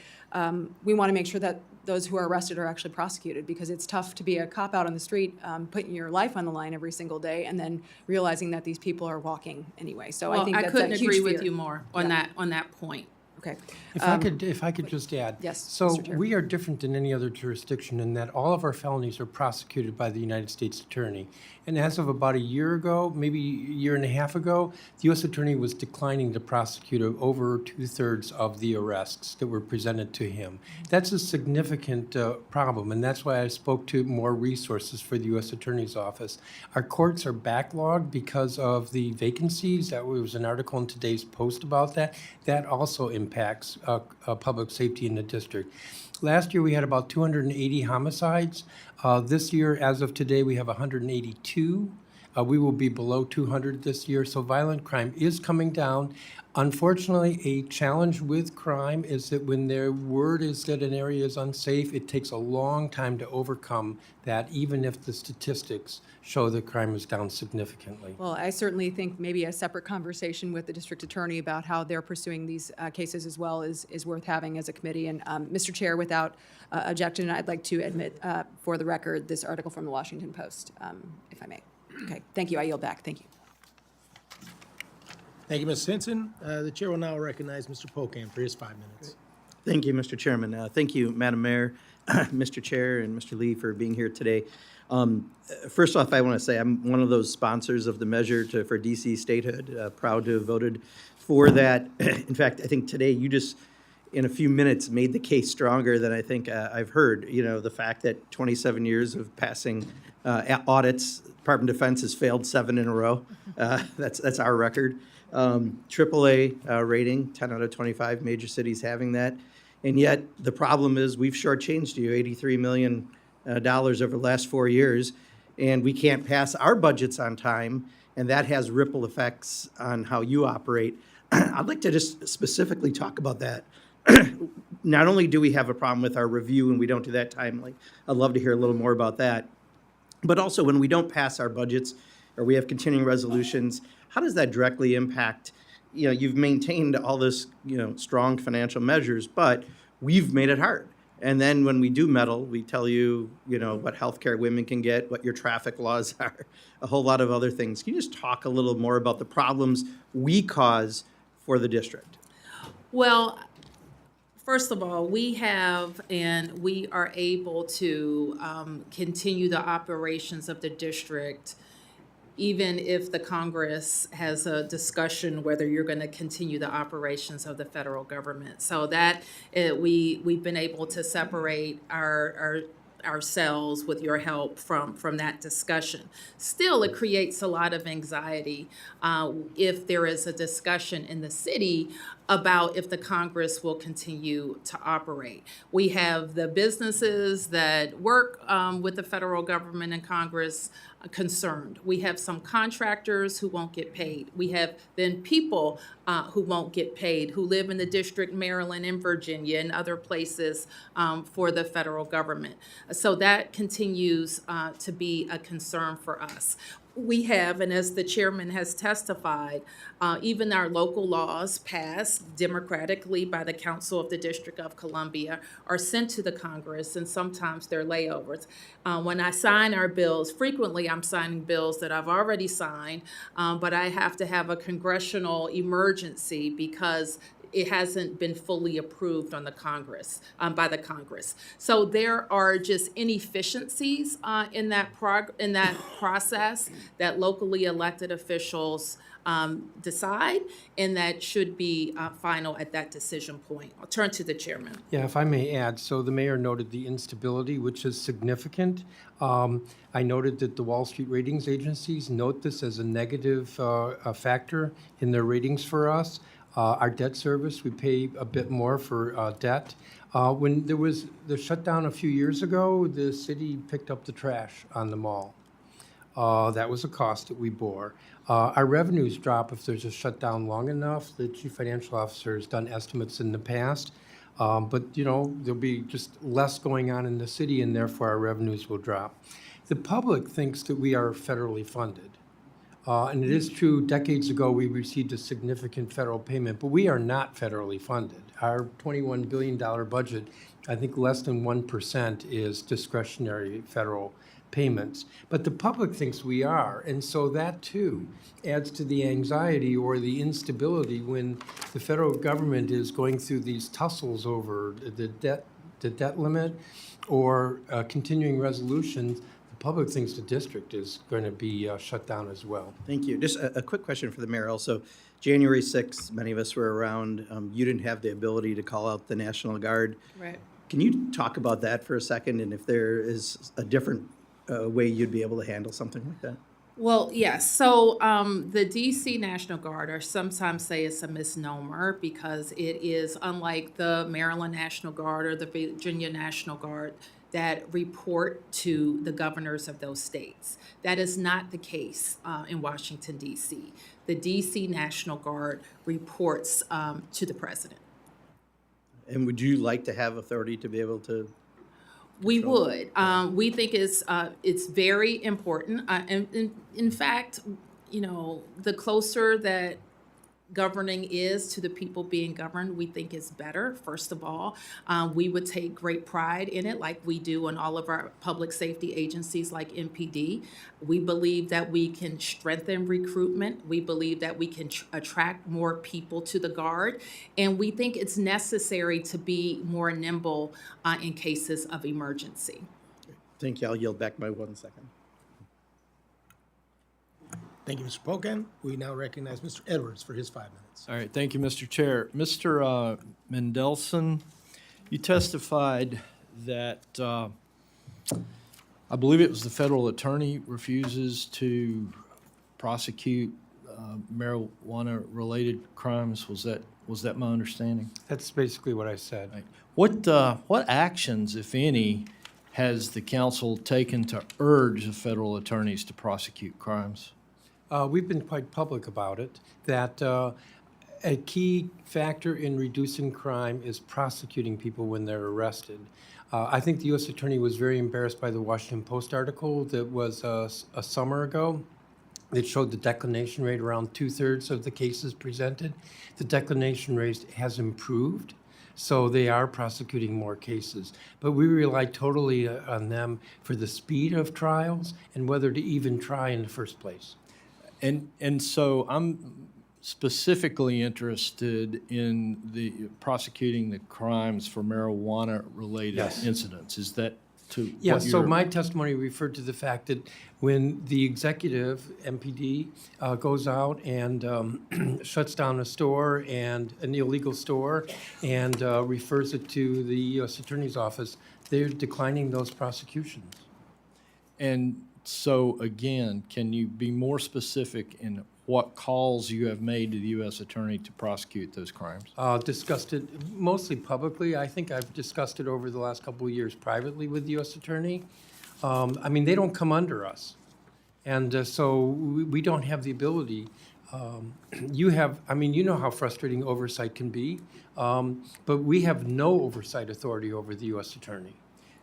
we want to make sure that those who are arrested are actually prosecuted, because it's tough to be a cop out on the street, putting your life on the line every single day, and then realizing that these people are walking anyway. So I think that's a couldn't huge agree with fear. you more on that point. Okay. If I could just add. Yes, So Mr. Chair. we are different than any other jurisdiction in that all of our felonies are prosecuted by the United States Attorney. And as of about a year ago, maybe a year and a half ago, the U.S. Attorney was declining to prosecute over 2/3 of the arrests that were presented to him. That's a significant problem, and that's why I spoke to more resources for the U.S. Attorney's Office. Our courts are backlogged because of the vacancies. That was an article in today's Post about that. That also impacts public safety in the district. Last year, we had about 280 homicides. This year, as of today, we have 182. We will be below 200 this year, so violent crime is coming down. Unfortunately, a challenge with crime is that when their word is that an area is unsafe, it takes a long time to overcome that, even if the statistics show that crime is down significantly. Well, I certainly think maybe a separate conversation with the district attorney about how they're pursuing these cases as well is worth having as a committee. And Mr. Chair, without objection, I'd like to admit for the record this article from the Washington Post, if I may. Okay, thank you. I yield back. Thank you. Thank you, Ms. Henson. The chair will now recognize Mr. Pocan for his 5 minutes. Thank you, Mr. Chairman. Thank you, Madam Mayor, Mr. Chair, and Mr. Lee for being here today. First off, I want to say I'm one of those sponsors of the measure for DC statehood. Proud to have voted for that. In fact, I think today you just, in a few minutes, made the case stronger than I think I've heard. You know, the fact that 27 years of passing audits, Department of Defense has failed 7 in a row. That's our record. AAA rating, 10 out of 25 major cities having that. And yet the problem is we've shortchanged you $83 million over the last 4 years, and we can't pass our budgets on time, and that has ripple effects on how you operate. I'd like to just specifically talk about that. Not only do we have a problem with our review and we don't do that timely, I'd love to hear a little more about that, but also when we don't pass our budgets or we have continuing resolutions, how does that directly impact, you've maintained all this, strong financial measures, but we've made it hard. And then when we do meddle, we tell you, what healthcare women can get, what your traffic laws are, a whole lot of other things. Can you just talk a little more about the problems we cause for the district? Well, first of all, we have and we are able to continue the operations of the district even if the Congress has a discussion whether you're going to continue the operations of the federal government. So that we've been able to separate ourselves with your help from that discussion. Still, it creates a lot of anxiety if there is a discussion in the city about if the Congress will continue to operate. We have the businesses that work with the federal government and Congress concerned. We have some contractors who won't get paid. We have then people who won't get paid, who live in the district, Maryland and Virginia and other places for the federal government. So that continues to be a concern for us. We have, and as the chairman has testified, even our local laws passed democratically by the Council of the District of Columbia are sent to the Congress, and sometimes they're layovers. When I sign our bills, frequently I'm signing bills that I've already signed, but I have to have a congressional emergency because it hasn't been fully approved on the Congress, by the Congress. So there are just inefficiencies in that process that locally elected officials decide, and that should be final at that decision point. I'll turn to the chairman. Yeah, if I may add, so the mayor noted the instability, which is significant. I noted that the Wall Street ratings agencies note this as a negative factor in their ratings for us. Our debt service, we pay a bit more for debt. When there was the shutdown a few years ago, the city picked up the trash on the mall. That was a cost that we bore. Our revenues drop if there's a shutdown long enough. The chief financial officer has done estimates in the past. But, there'll be just less going on in the city, and therefore our revenues will drop. The public thinks that we are federally funded. And it is true, decades ago, we received a significant federal payment, but we are not federally funded. Our $21 billion budget, I think less than 1% is discretionary federal payments. But the public thinks we are, and so that too adds to the anxiety or the instability when the federal government is going through these tussles over the debt limit or continuing resolutions. Public thinks the district is going to be shut down as well. Thank you. Just a quick question for the mayor also. January 6th, many of us were around. You didn't have the ability to call out the National Guard. Right. Can you talk about that for a second, and if there is a different way you'd be able to handle something like that? Well, yes. So the DC National Guard, or sometimes say it's a misnomer because it is unlike the Maryland National Guard or the Virginia National Guard that report to the governors of those states. That is not the case in Washington, D.C. The D.C. National Guard reports to the president. And would you like to have authority to be able to? We would. We think it's very important. And in fact, the closer that governing is to the people being governed, we think is better, first of all. We would take great pride in it, like we do in all of our public safety agencies like MPD. We believe that we can strengthen recruitment. We believe that we can attract more people to the Guard. And we think it's necessary to be more nimble in cases of emergency. Thank you. I'll yield back my 1 second. Thank you, Mr. Pocan. We now recognize Mr. Edwards for his 5 minutes. All right, thank you, Mr. Chair. Mr. Mendelson, you testified that, I believe it was the federal attorney refuses to prosecute marijuana-related crimes. Was that my understanding? That's basically what I said. Right. What actions, if any, has the council taken to urge the federal attorneys to prosecute crimes? We've been quite public about it, that a key factor in reducing crime is prosecuting people when they're arrested. I think the U.S. Attorney was very embarrassed by the Washington Post article that was a summer ago that showed the declination rate around 2/3 of the cases presented. The declination rate has improved, so they are prosecuting more cases. But we rely totally on them for the speed of trials and whether to even try in the first place. And so I'm specifically interested in the prosecuting the crimes for marijuana-related Yes. incidents. Is that to Yeah, what so you're- my testimony referred to the fact that when the executive, MPD, goes out and shuts down a store and an illegal store and refers it to the U.S. Attorney's Office, they're declining those prosecutions. And so, again, can you be more specific in what calls you have made to the U.S. Attorney to prosecute those crimes? Discussed it mostly publicly. I think I've discussed it over the last couple of years privately with the U.S. Attorney. I mean, they don't come under us. And so we don't have the ability. You know how frustrating oversight can be, but we have no oversight authority over the U.S. Attorney.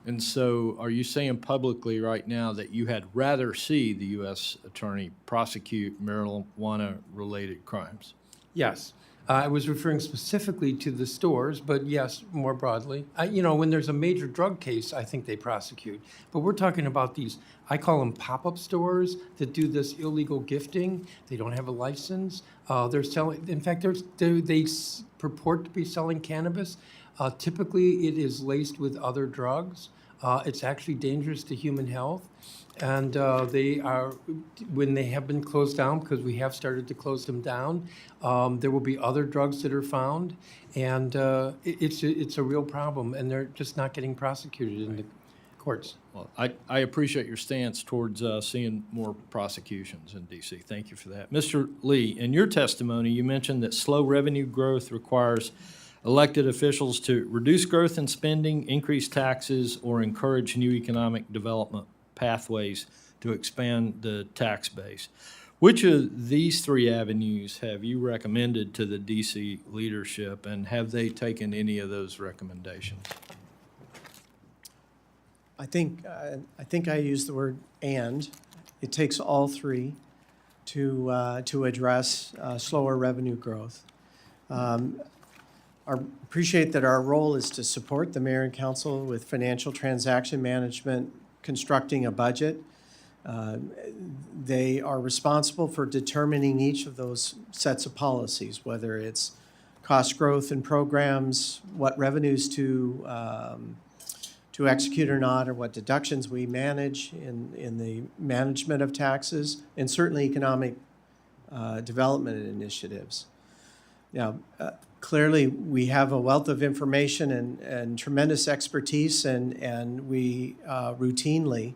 And so are you saying publicly right now that you had rather see the U.S. Attorney prosecute marijuana-related crimes? Yes. I was referring specifically to the stores, but yes, more broadly. When there's a major drug case, I think they prosecute. But we're talking about these, I call them pop-up stores that do this illegal gifting. They don't have a license. They're selling, in fact, they purport to be selling cannabis. Typically, it is laced with other drugs. It's actually dangerous to human health. And when they have been closed down, because we have started to close them down, there will be other drugs that are found. And it's a real problem, and they're just not getting prosecuted in the courts. Well, I appreciate your stance towards seeing more prosecutions in D.C. Thank you for that. Mr. Lee, in your testimony, you mentioned that slow revenue growth requires elected officials to reduce growth in spending, increase taxes, or encourage new economic development pathways to expand the tax base. Which of these three avenues have you recommended to the D.C. leadership, and have they taken any of those recommendations? I think I used the word "and." It takes all three to address slower revenue growth. Appreciate that our role is to support the mayor and council with financial transaction management, constructing a budget. They are responsible for determining each of those sets of policies, whether it's cost growth in programs, what revenues to execute or not, or what deductions we manage in the management of taxes, and certainly economic development initiatives. Now, clearly, we have a wealth of information and tremendous expertise, and we routinely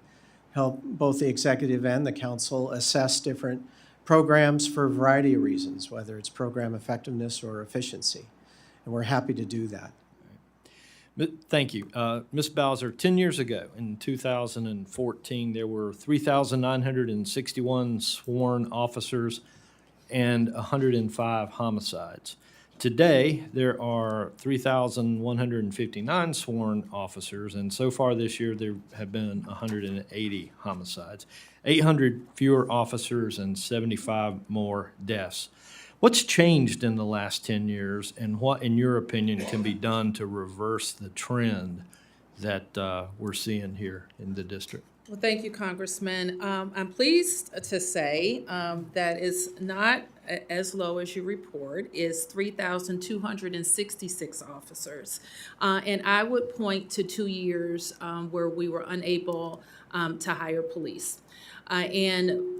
help both the executive and the council assess different programs for a variety of reasons, whether it's program effectiveness or efficiency. And we're happy to do that. Thank you. Ms. Bowser, 10 years ago, in 2014, there were 3,961 sworn officers and 105 homicides. Today, there are 3,159 sworn officers, and so far this year, there have been 180 homicides, 800 fewer officers, and 75 more deaths. What's changed in the last 10 years, and what, in your opinion, can be done to reverse the trend that we're seeing here in the district? Well, thank you, Congressman. I'm pleased to say that it's not as low as you report, is 3,266 officers. And I would point to 2 years where we were unable to hire police. And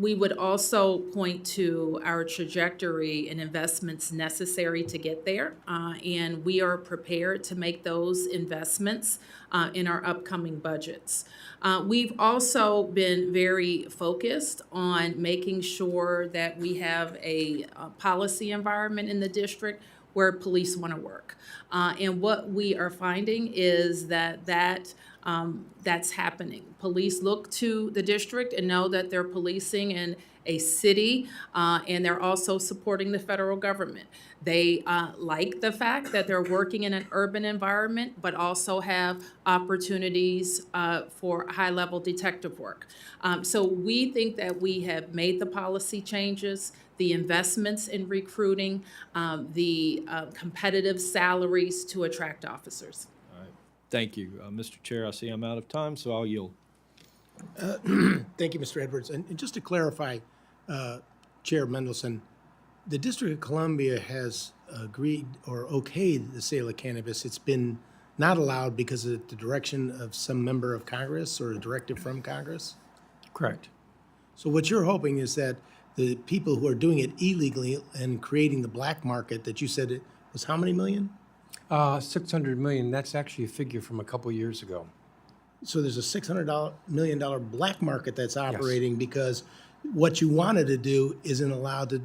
we would also point to our trajectory and investments necessary to get there. And we are prepared to make those investments in our upcoming budgets. We've also been very focused on making sure that we have a policy environment in the district where police want to work. And what we are finding is that that's happening. police look to the district and know that they're policing in a city, and they're also supporting the federal government. They like the fact that they're working in an urban environment, but also have opportunities for high-level detective work. So we think that we have made the policy changes, the investments in recruiting, the competitive salaries to attract officers. All right. Thank you. Mr. Chair, I see I'm out of time, so I'll yield. Thank you, Mr. Edwards. And just to clarify, Chair Mendelson, the District of Columbia has agreed or okayed the sale of cannabis. It's been not allowed because of the direction of some member of Congress or a directive from Congress? Correct. So what you're hoping is that the people who are doing it illegally and creating the black market that you said it was how many million? 600 million, that's actually a figure from a couple years ago. So there's a $600 million black market that's operating because what you wanted to do isn't allowed to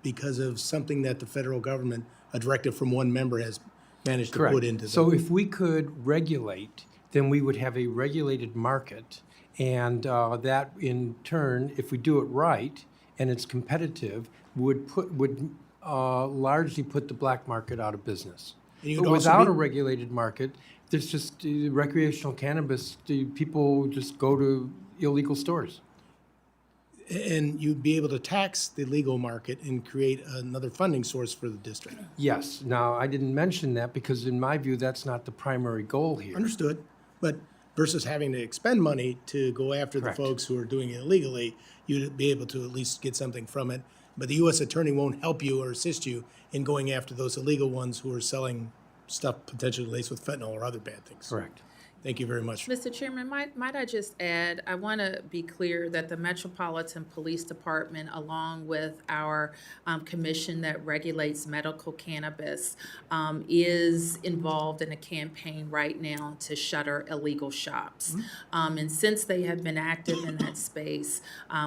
because of something that the federal government, a directive from one member, has managed to put into. So if we could regulate, then we would have a regulated market, and that in turn, if we do it right and it's competitive, would largely put the black market out of business. And you'd But also without be- a regulated market, there's just recreational cannabis. People just go to illegal stores. And you'd be able to tax the legal market and create another funding source for the district. Yes. Now, I didn't mention that because in my view, that's not the primary goal here. Understood. But versus having to expend money to go after Correct. the folks who are doing it illegally, you'd be able to at least get something from it. But the U.S. attorney won't help you or assist you in going after those illegal ones who are selling stuff potentially laced with fentanyl or other bad things. Correct. Thank you very much. Mr. Chairman, might I just add, I want to be clear that the Metropolitan Police Department, along with our commission that regulates medical cannabis, is involved in a campaign right now to shutter illegal shops. And since they have been active in that space,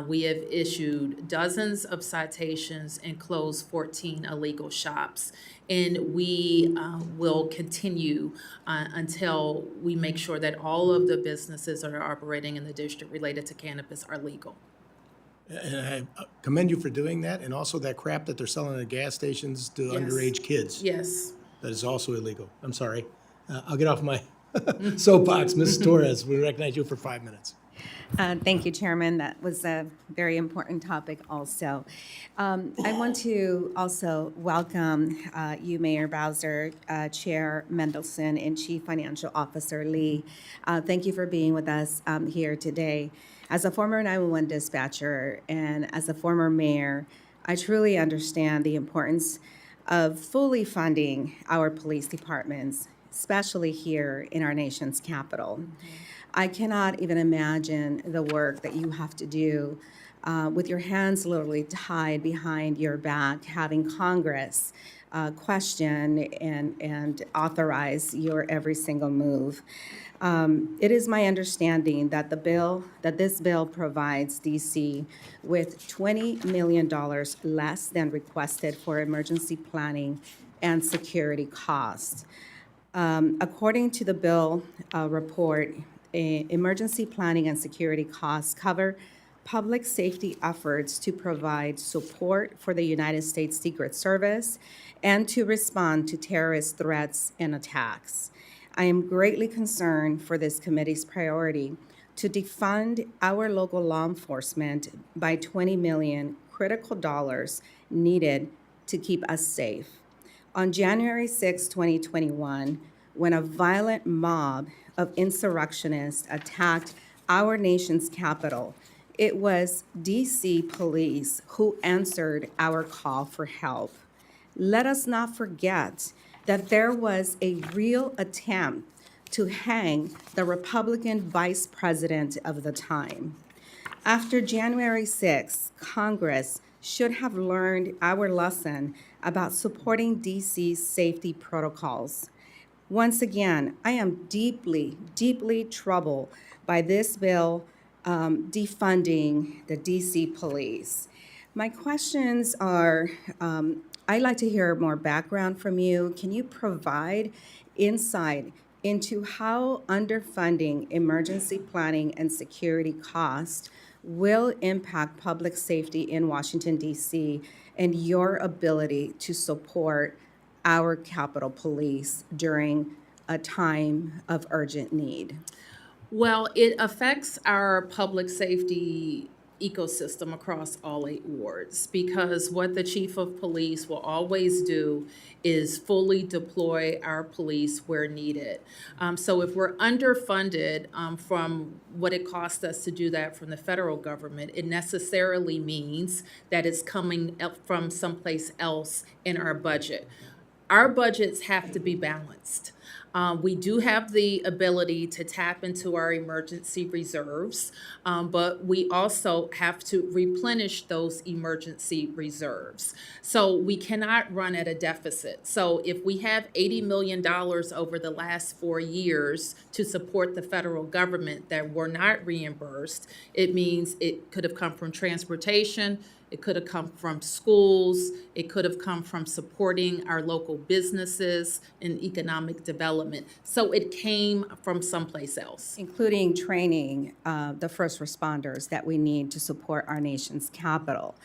we have issued dozens of citations and closed 14 illegal shops. And we will continue until we make sure that all of the businesses that are operating in the district related to cannabis are legal. And I commend you for doing that, and also that crap that they're selling at gas stations to Yes. underage kids. Yes. That is also illegal. I'm sorry. I'll get off my soapbox. Mrs. Torres, we recognize you for 5 minutes. Thank you, Chairman. That was a very important topic also. I want to also welcome you, Mayor Bowser, Chair Mendelson, and Chief Financial Officer Lee. Thank you for being with us here today. As a former 911 dispatcher and as a former mayor, I truly understand the importance of fully funding our police departments, especially here in our nation's capital. I cannot even imagine the work that you have to do with your hands literally tied behind your back, having Congress question and authorize your every single move. It is my understanding that this bill provides DC with $20 million less than requested for emergency planning and security costs. According to the bill report, emergency planning and security costs cover public safety efforts to provide support for the United States Secret Service and to respond to terrorist threats and attacks. I am greatly concerned for this committee's priority to defund our local law enforcement by $20 million critical dollars needed to keep us safe. On January 6, 2021, when a violent mob of insurrectionists attacked our nation's capital, it was DC police who answered our call for help. Let us not forget that there was a real attempt to hang the Republican vice president of the time. After January 6, Congress should have learned our lesson about supporting DC's safety protocols. Once again, I am deeply, deeply troubled by this bill defunding the DC police. My questions are, I'd like to hear more background from you. Can you provide insight into how underfunding emergency planning and security costs will impact public safety in Washington, D.C., and your ability to support our Capitol Police during a time of urgent need? Well, it affects our public safety ecosystem across all 8 wards, because what the chief of police will always do is fully deploy our police where needed. So if we're underfunded from what it costs us to do that from the federal government, it necessarily means that it's coming up from someplace else in our budget. Our budgets have to be balanced. We do have the ability to tap into our emergency reserves, but we also have to replenish those emergency reserves. So we cannot run at a deficit. So if we have $80 million over the last 4 years to support the federal government that were not reimbursed, it means it could have come from transportation, it could have come from schools. It could have come from supporting our local businesses and economic development. So it came from someplace else. Including training the first responders that we need to support our nation's capital.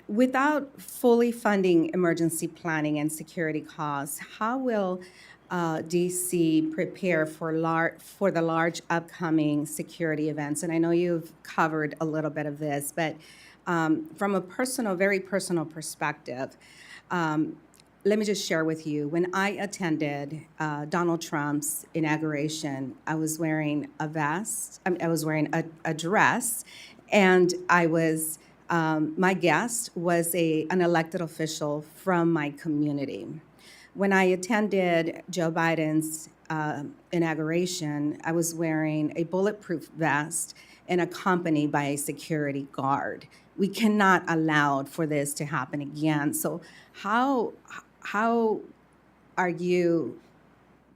Without fully funding emergency planning and security costs, how will DC prepare for the large upcoming security events? And I know you've covered a little bit of this, but from a very personal perspective, let me just share with you. When I attended Donald Trump's inauguration, I was wearing a vest. I was wearing a dress, and my guest was an elected official from my community. When I attended Joe Biden's inauguration, I was wearing a bulletproof vest and accompanied by a security guard. We cannot allow for this to happen again. So how are you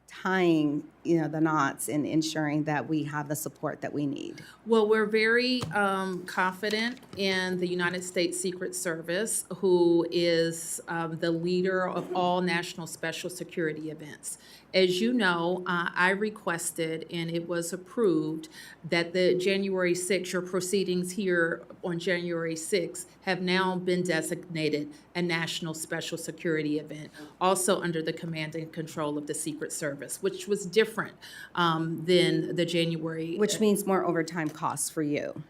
tying the knots and ensuring that we have the support that we need? Well, we're very confident in the United States Secret Service, who is the leader of all national special security events. As you know, I requested, and it was approved, that the January 6th, your proceedings here on January 6th, have now been designated a national special security event, also under the command and control of the Secret Service, which was different than the January. Which means more overtime costs for you.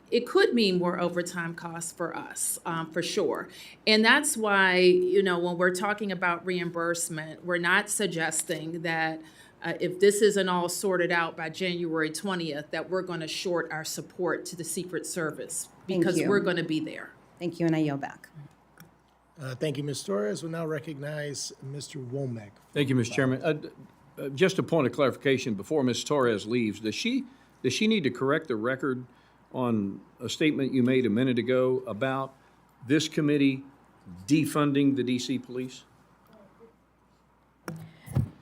It could mean more overtime costs for us, for sure. And that's why, when we're talking about reimbursement, we're not suggesting that if this isn't all sorted out by January 20th, that we're going to short our support to the Secret Service, because we're going to be there. Thank you, and I yield back. Thank you, Ms. Torres. We'll now recognize Mr. Womack. Thank you, Mr. Chairman. Just a point of clarification before Ms. Torres leaves. Does she need to correct the record on a statement you made a minute ago about this committee defunding the DC police?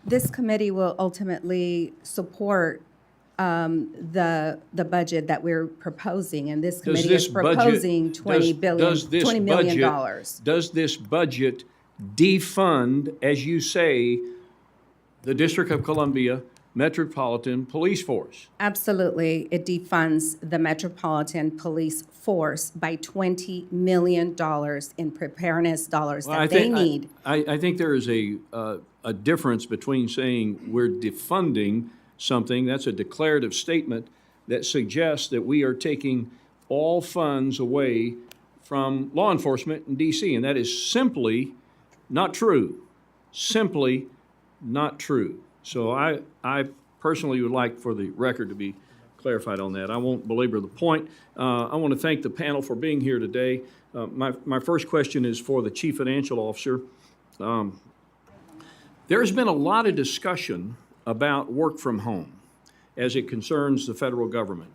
This committee will ultimately support the budget that we're proposing, and this committee is proposing $20 million. Does this budget defund, as you say, the District of Columbia Metropolitan Police Force? Absolutely. It defunds the Metropolitan Police Force by $20 million in preparedness dollars that they need. I think there is a difference between saying we're defunding something, that's a declarative statement that suggests that we are taking all funds away from law enforcement in D.C., and that is simply not true. Simply not true. So I personally would like for the record to be clarified on that. I won't belabor the point. I want to thank the panel for being here today. My first question is for the Chief Financial Officer. There's been a lot of discussion about work from home as it concerns the federal government.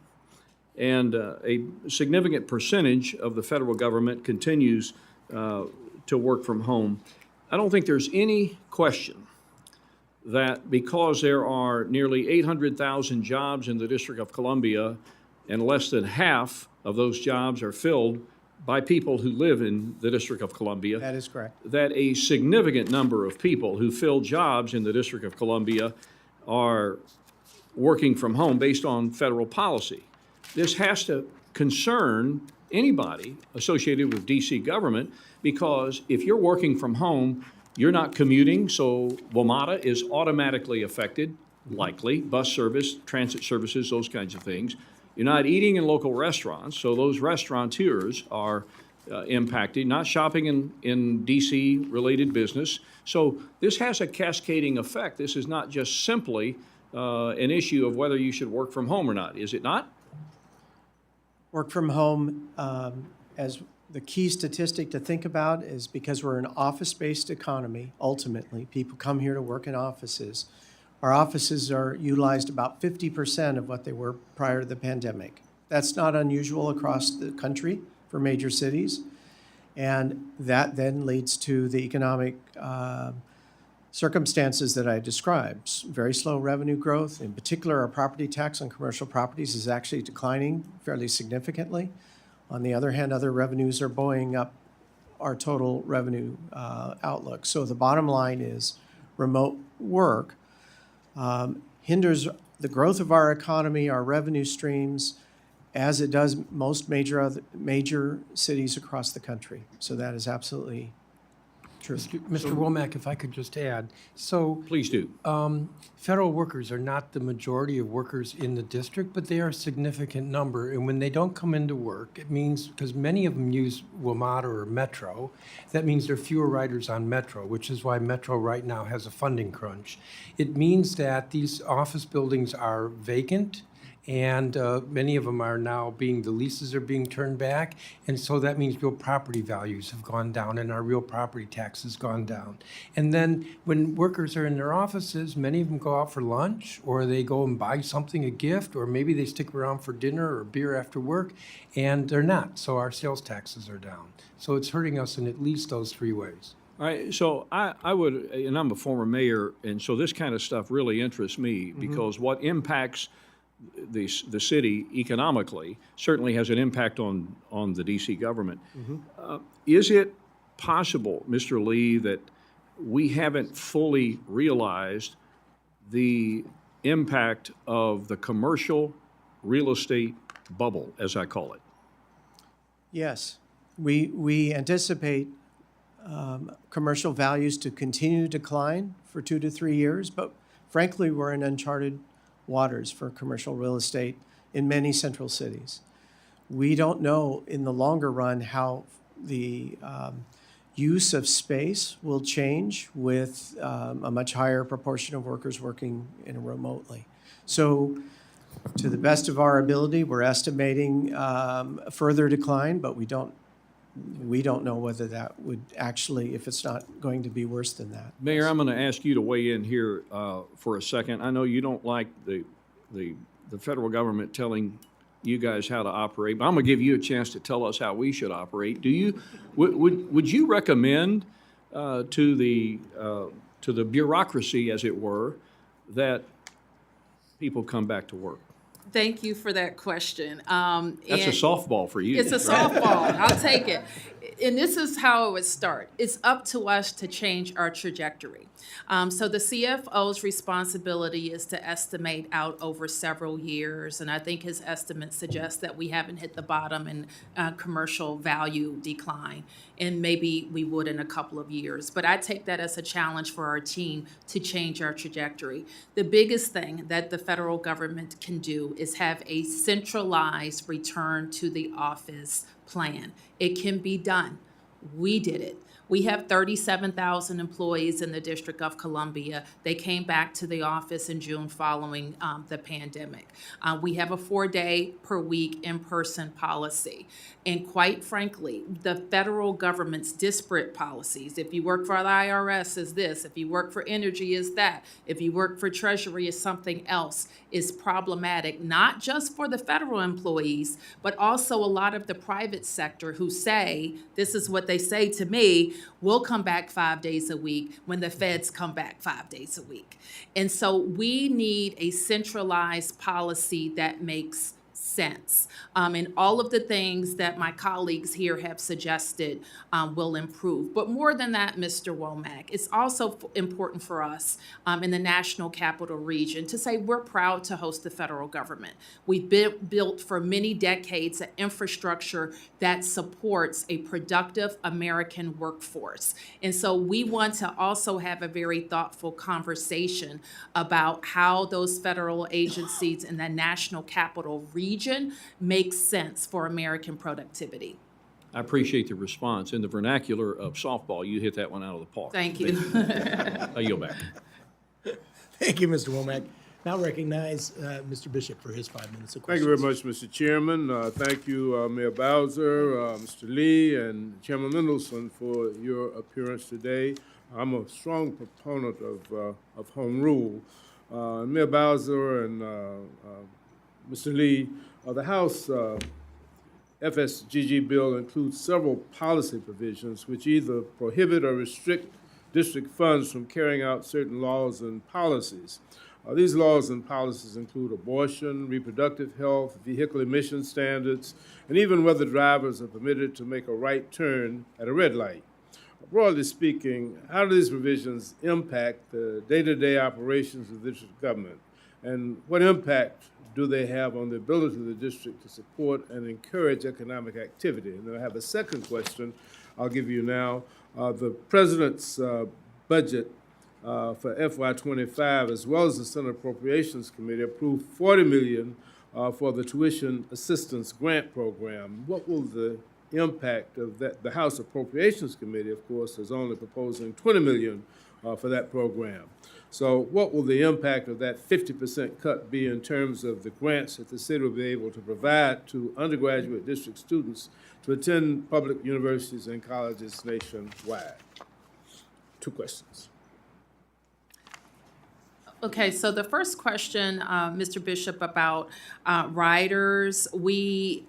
And a significant percentage of the federal government continues to work from home. I don't think there's any question that because there are nearly 800,000 jobs in the District of Columbia and less than half of those jobs are filled by people who live in the District of Columbia, That is correct. that a significant number of people who fill jobs in the District of Columbia are working from home based on federal policy. This has to concern anybody associated with DC government, because if you're working from home, you're not commuting, so WMATA is automatically affected, likely, bus service, transit services, those kinds of things. You're not eating in local restaurants, so those restaurateurs are impacted, not shopping in DC-related business. So this has a cascading effect. This is not just simply an issue of whether you should work from home or not, is it not? Work from home, as the key statistic to think about is because we're an office-based economy, ultimately, people come here to work in offices. Our offices are utilized about 50% of what they were prior to the pandemic. That's not unusual across the country for major cities. And that then leads to the economic circumstances that I described. Very slow revenue growth. In particular, our property tax on commercial properties is actually declining fairly significantly. On the other hand, other revenues are buoying up our total revenue outlook. So the bottom line is remote work hinders the growth of our economy, our revenue streams, as it does most major cities across the country. So that is absolutely true. Mr. Womack, if I could just add, so Please do. federal workers are not the majority of workers in the district, but they are a significant number. And when they don't come into work, it means, because many of them use WMATA or Metro, that means there are fewer riders on Metro, which is why Metro right now has a funding crunch. It means that these office buildings are vacant, and many of them are now the leases are being turned back, and so that means real property values have gone down and our real property tax has gone down. And then when workers are in their offices, many of them go out for lunch, or they go and buy something, a gift, or maybe they stick around for dinner or beer after work, and they're not, so our sales taxes are down. So it's hurting us in at least those three ways. All right, so I would, and I'm a former mayor, and so this kind of stuff really interests me, because what impacts the city economically certainly has an impact on the DC government. Is it possible, Mr. Lee, that we haven't fully realized the impact of the commercial real estate bubble, as I call it? Yes, we anticipate commercial values to continue to decline for 2 to 3 years, but frankly, we're in uncharted waters for commercial real estate in many central cities. We don't know in the longer run how the use of space will change with a much higher proportion of workers working remotely. So to the best of our ability, we're estimating a further decline, but we don't know whether that would actually, if it's not going to be worse than that. Mayor, I'm going to ask you to weigh in here for a second. I know you don't like the federal government telling you guys how to operate, but I'm going to give you a chance to tell us how we should operate. Would you recommend to the bureaucracy, as it were, that people come back to work? Thank you for that question. That's a softball for you. It's a softball. I'll take it. And this is how it would start. It's up to us to change our trajectory. So the CFO's responsibility is to estimate out over several years, and I think his estimates suggest that we haven't hit the bottom in commercial value decline, and maybe we would in a couple of years. But I take that as a challenge for our team to change our trajectory. The biggest thing that the federal government can do is have a centralized return to the office plan. It can be done. We did it. We have 37,000 employees in the District of Columbia. They came back to the office in June following the pandemic. We have a 4-day per week in-person policy. And quite frankly, the federal government's disparate policies, if you work for the IRS is this, if you work for energy is that, if you work for Treasury is something else, is problematic, not just for the federal employees, but also a lot of the private sector who say, this is what they say to me, we'll come back 5 days a week when the feds come back 5 days a week. And so we need a centralized policy that makes sense. sense. And all of the things that my colleagues here have suggested will improve. But more than that, Mr. Womack, it's also important for us in the National Capital Region to say we're proud to host the federal government. We've built for many decades an infrastructure that supports a productive American workforce. And so we want to also have a very thoughtful conversation about how those federal agencies in the National Capital Region make sense for American productivity. I appreciate the response. In the vernacular of softball, you hit that one out of the park. Thank you. I yield back. Thank you, Mr. Womack. Now recognize Mr. Bishop for his 5 minutes of Thank questions. you very much, Mr. Chairman. Thank you, Mayor Bowser, Mr. Lee, and Chairman Mendelson for your appearance today. I'm a strong proponent of home rule. Mayor Bowser and Mr. Lee, the House FSGG bill includes several policy provisions which either prohibit or restrict district funds from carrying out certain laws and policies. These laws and policies include abortion, reproductive health, vehicle emission standards, and even whether drivers are permitted to make a right turn at a red light. Broadly speaking, how do these provisions impact the day-to-day operations of the district government? And what impact do they have on the ability of the district to support and encourage economic activity? And then I have a second question I'll give you now. The President's budget for FY25, as well as the Senate Appropriations Committee, approved $40 million for the tuition assistance grant program. What will the impact of that? The House Appropriations Committee, of course, is only proposing $20 million for that program. So what will the impact of that 50% cut be in terms of the grants that the city will be able to provide to undergraduate district students to attend public universities and colleges nationwide? Two questions. Okay, so the first question, Mr. Bishop, about riders, we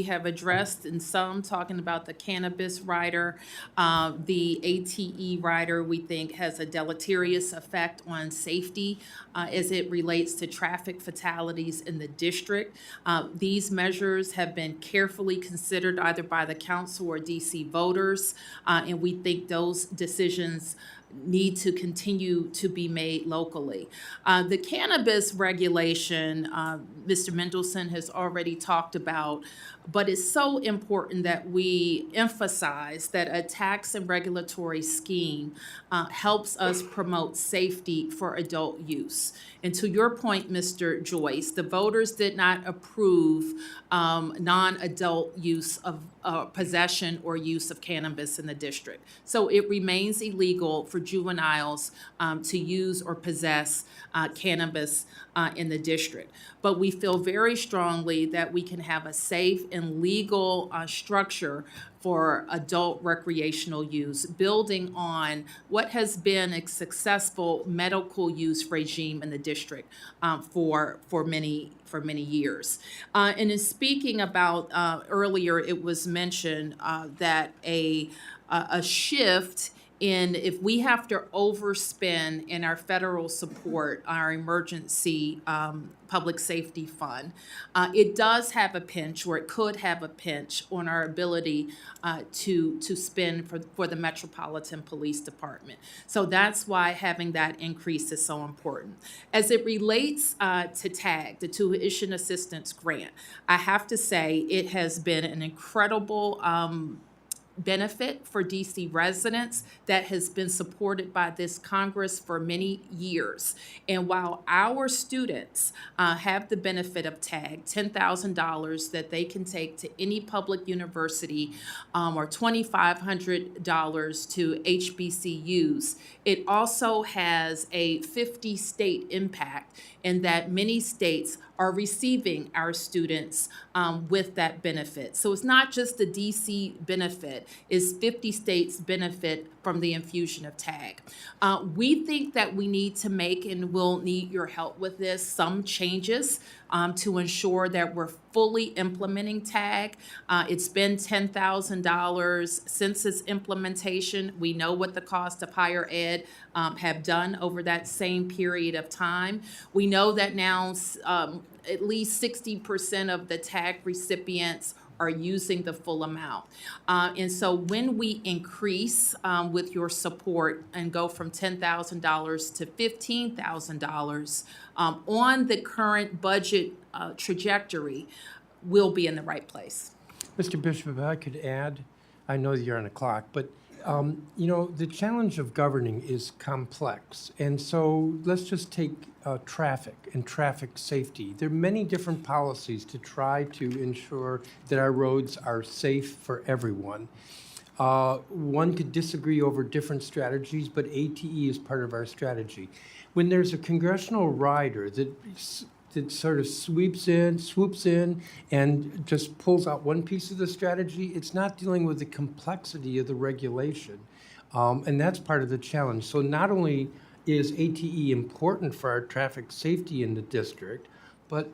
have addressed in some talking about the cannabis rider. The ATE rider, we think, has a deleterious effect on safety as it relates to traffic fatalities in the district. These measures have been carefully considered either by the council or DC voters, and we think those decisions need to continue to be made locally. The cannabis regulation, Mr. Mendelson has already talked about, but it's so important that we emphasize that a tax and regulatory scheme helps us promote safety for adult use. And to your point, Mr. Joyce, the voters did not approve non-adult use of possession or use of cannabis in the district. So it remains illegal for juveniles to use or possess cannabis in the district. But we feel very strongly that we can have a safe and legal structure for adult recreational use, building on what has been a successful medical use regime in the district for many years. And in speaking about earlier, it was mentioned that a shift in if we have to overspend in our federal support, our emergency public safety fund, it does have a pinch, or it could have a pinch on our ability to spend for the Metropolitan Police Department. So that's why having that increase is so important. As it relates to TAG, the Tuition Assistance Grant, I have to say it has been an incredible benefit for DC residents that has been supported by this Congress for many years. And while our students have the benefit of TAG, $10,000 that they can take to any public university or $2,500 to HBCUs, it also has a 50-state impact in that many states are receiving our students with that benefit. So it's not just the DC benefit, it's 50 states benefit from the infusion of TAG. We think that we need to make, and we'll need your help with this, some changes to ensure that we're fully implementing TAG. It's been $10,000 since its implementation. We know what the cost of higher ed have done over that same period of time. We know that now at least 60% of the tag recipients are using the full amount. And so when we increase with your support and go from $10,000 to $15,000 on the current budget trajectory, we'll be in the right place. Mr. Bishop, if I could add, I know you're on the clock, but the challenge of governing is complex. And so let's just take traffic and traffic safety. There are many different policies to try to ensure that our roads are safe for everyone. One could disagree over different strategies, but ATE is part of our strategy. When there's a congressional rider that sort of swoops in, and just pulls out one piece of the strategy, it's not dealing with the complexity of the regulation. And that's part of the challenge. So not only is ATE important for our traffic safety in the district, but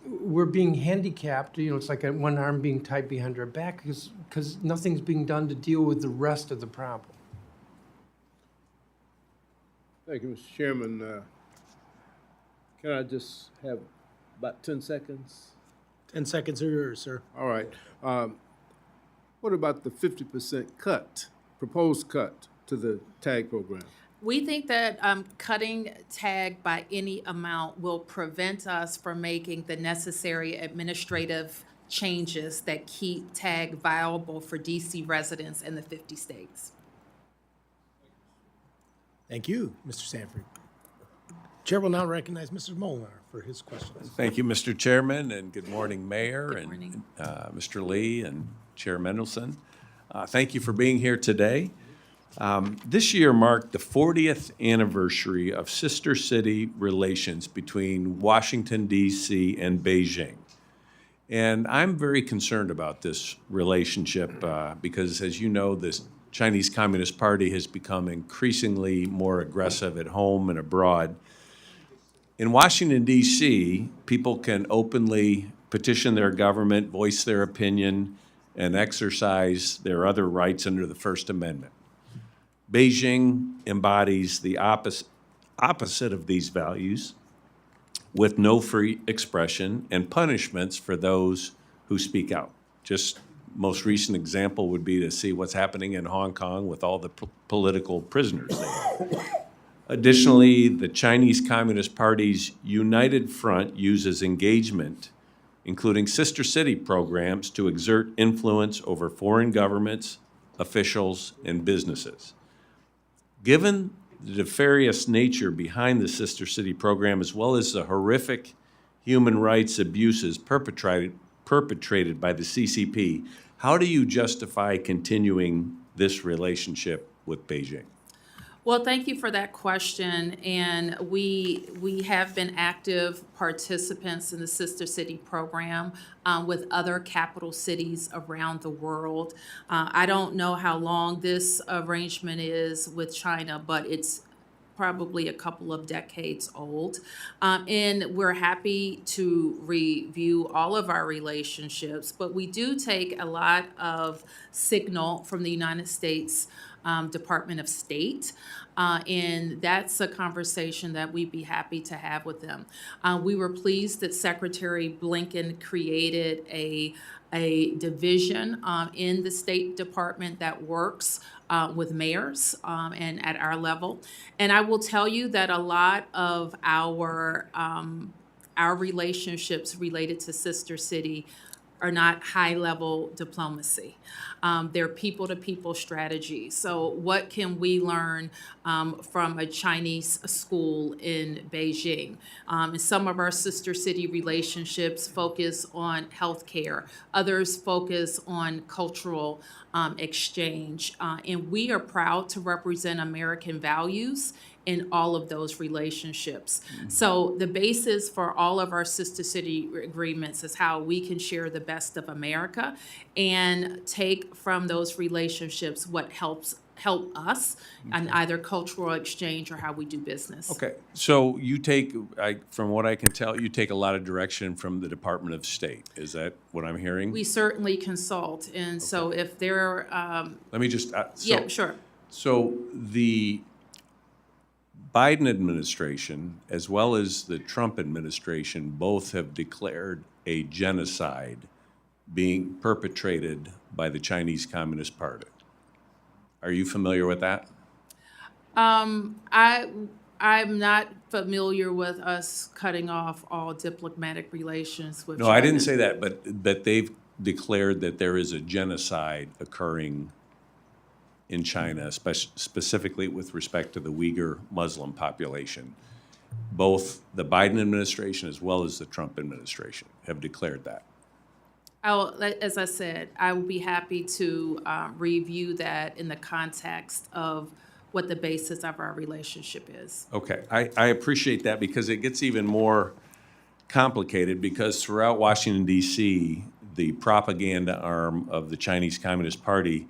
we're being handicapped. It's like one arm being tied behind our back because nothing's being done to deal with the rest of the problem. Thank you, Mr. Chairman. Can I just have about 10 seconds? 10 seconds are yours, sir. All right. What about the 50% cut, proposed cut to the TAG program? We think that cutting tag by any amount will prevent us from making the necessary administrative changes that keep tag viable for DC residents in the 50 states. Thank you, Mr. Sanford. Chair will now recognize Mr. Molnar for his questions. Thank you, Mr. Chairman, and good morning, Mayor, Good morning. and Mr. Lee and Chair Mendelson. Thank you for being here today. This year marked the 40th anniversary of sister city relations between Washington, D.C. and Beijing. And I'm very concerned about this relationship because, as you know, the Chinese Communist Party has become increasingly more aggressive at home and abroad. In Washington, D.C., people can openly petition their government, voice their opinion, and exercise their other rights under the First Amendment. Beijing embodies the opposite of these values, with no free expression and punishments for those who speak out. Just most recent example would be to see what's happening in Hong Kong with all the political prisoners there. Additionally, the Chinese Communist Party's United Front uses engagement, including sister city programs, to exert influence over foreign governments, officials, and businesses. Given the nefarious nature behind the sister city program, as well as the horrific human rights abuses perpetrated by the CCP, how do you justify continuing this relationship with Beijing? Well, thank you for that question. And we have been active participants in the Sister City program with other capital cities around the world. I don't know how long this arrangement is with China, but it's probably a couple of decades old. And we're happy to review all of our relationships, but we do take a lot of signal from the United States Department of State. And that's a conversation that we'd be happy to have with them. We were pleased that Secretary Blinken created a division in the State Department that works with mayors and at our level. And I will tell you that a lot of our relationships related to Sister City are not high-level diplomacy. They're people-to-people strategies. So what can we learn from a Chinese school in Beijing? And some of our sister city relationships focus on healthcare. Others focus on cultural exchange. And we are proud to represent American values in all of those relationships. So the basis for all of our sister city agreements is how we can share the best of America and take from those relationships what help us on either cultural exchange or how we do business. Okay, so you take, from what I can tell, you take a lot of direction from the Department of State. Is that what I'm hearing? We certainly consult, and so if there Let me just, yeah, sure. So Biden administration, as well as the Trump administration, both have declared a genocide being perpetrated by the Chinese Communist Party. Are you familiar with that? I'm not familiar with us cutting off all diplomatic relations with No, China. I didn't say that, but they've declared that there is a genocide occurring in China, specifically with respect to the Uyghur Muslim population. Both the Biden administration as well as the Trump administration have declared that. As I said, I will be happy to review that in the context of what the basis of our relationship is. Okay, I appreciate that because it gets even more complicated because throughout Washington, D.C., the propaganda arm of the Chinese Communist Party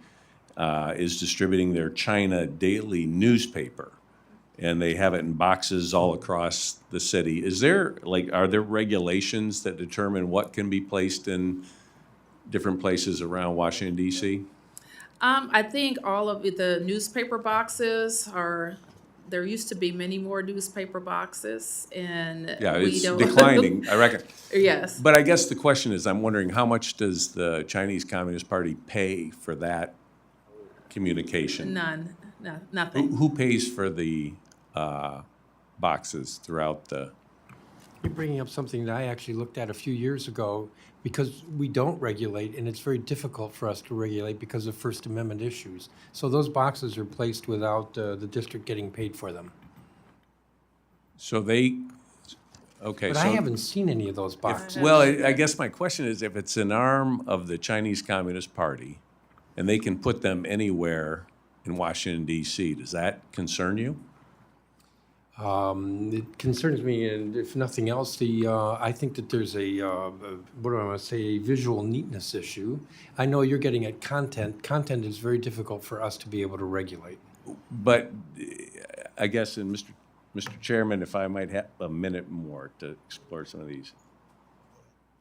is distributing their China daily newspaper, and they have it in boxes all across the city. Are there regulations that determine what can be placed in different places around Washington, D.C.? I think all of the newspaper boxes there used to be many more newspaper boxes, and Yeah, we it's don't. declining, I reckon. Yes. But I guess the question is, I'm wondering, how much does the Chinese Communist Party pay for that communication? None. No, nothing. Who pays for the boxes throughout the? You're bringing up something that I actually looked at a few years ago because we don't regulate, and it's very difficult for us to regulate because of First Amendment issues. So those boxes are placed without the district getting paid for them. So they, okay. But I haven't seen any of those boxes. Well, I guess my question is, if it's an arm of the Chinese Communist Party, and they can put them anywhere in Washington, D.C., does that concern you? It concerns me, and if nothing else, I think that there's a visual neatness issue. I know you're getting at content. Content is very difficult for us to be able to regulate. But I guess, Mr. Chairman, if I might have a minute more to explore some of these.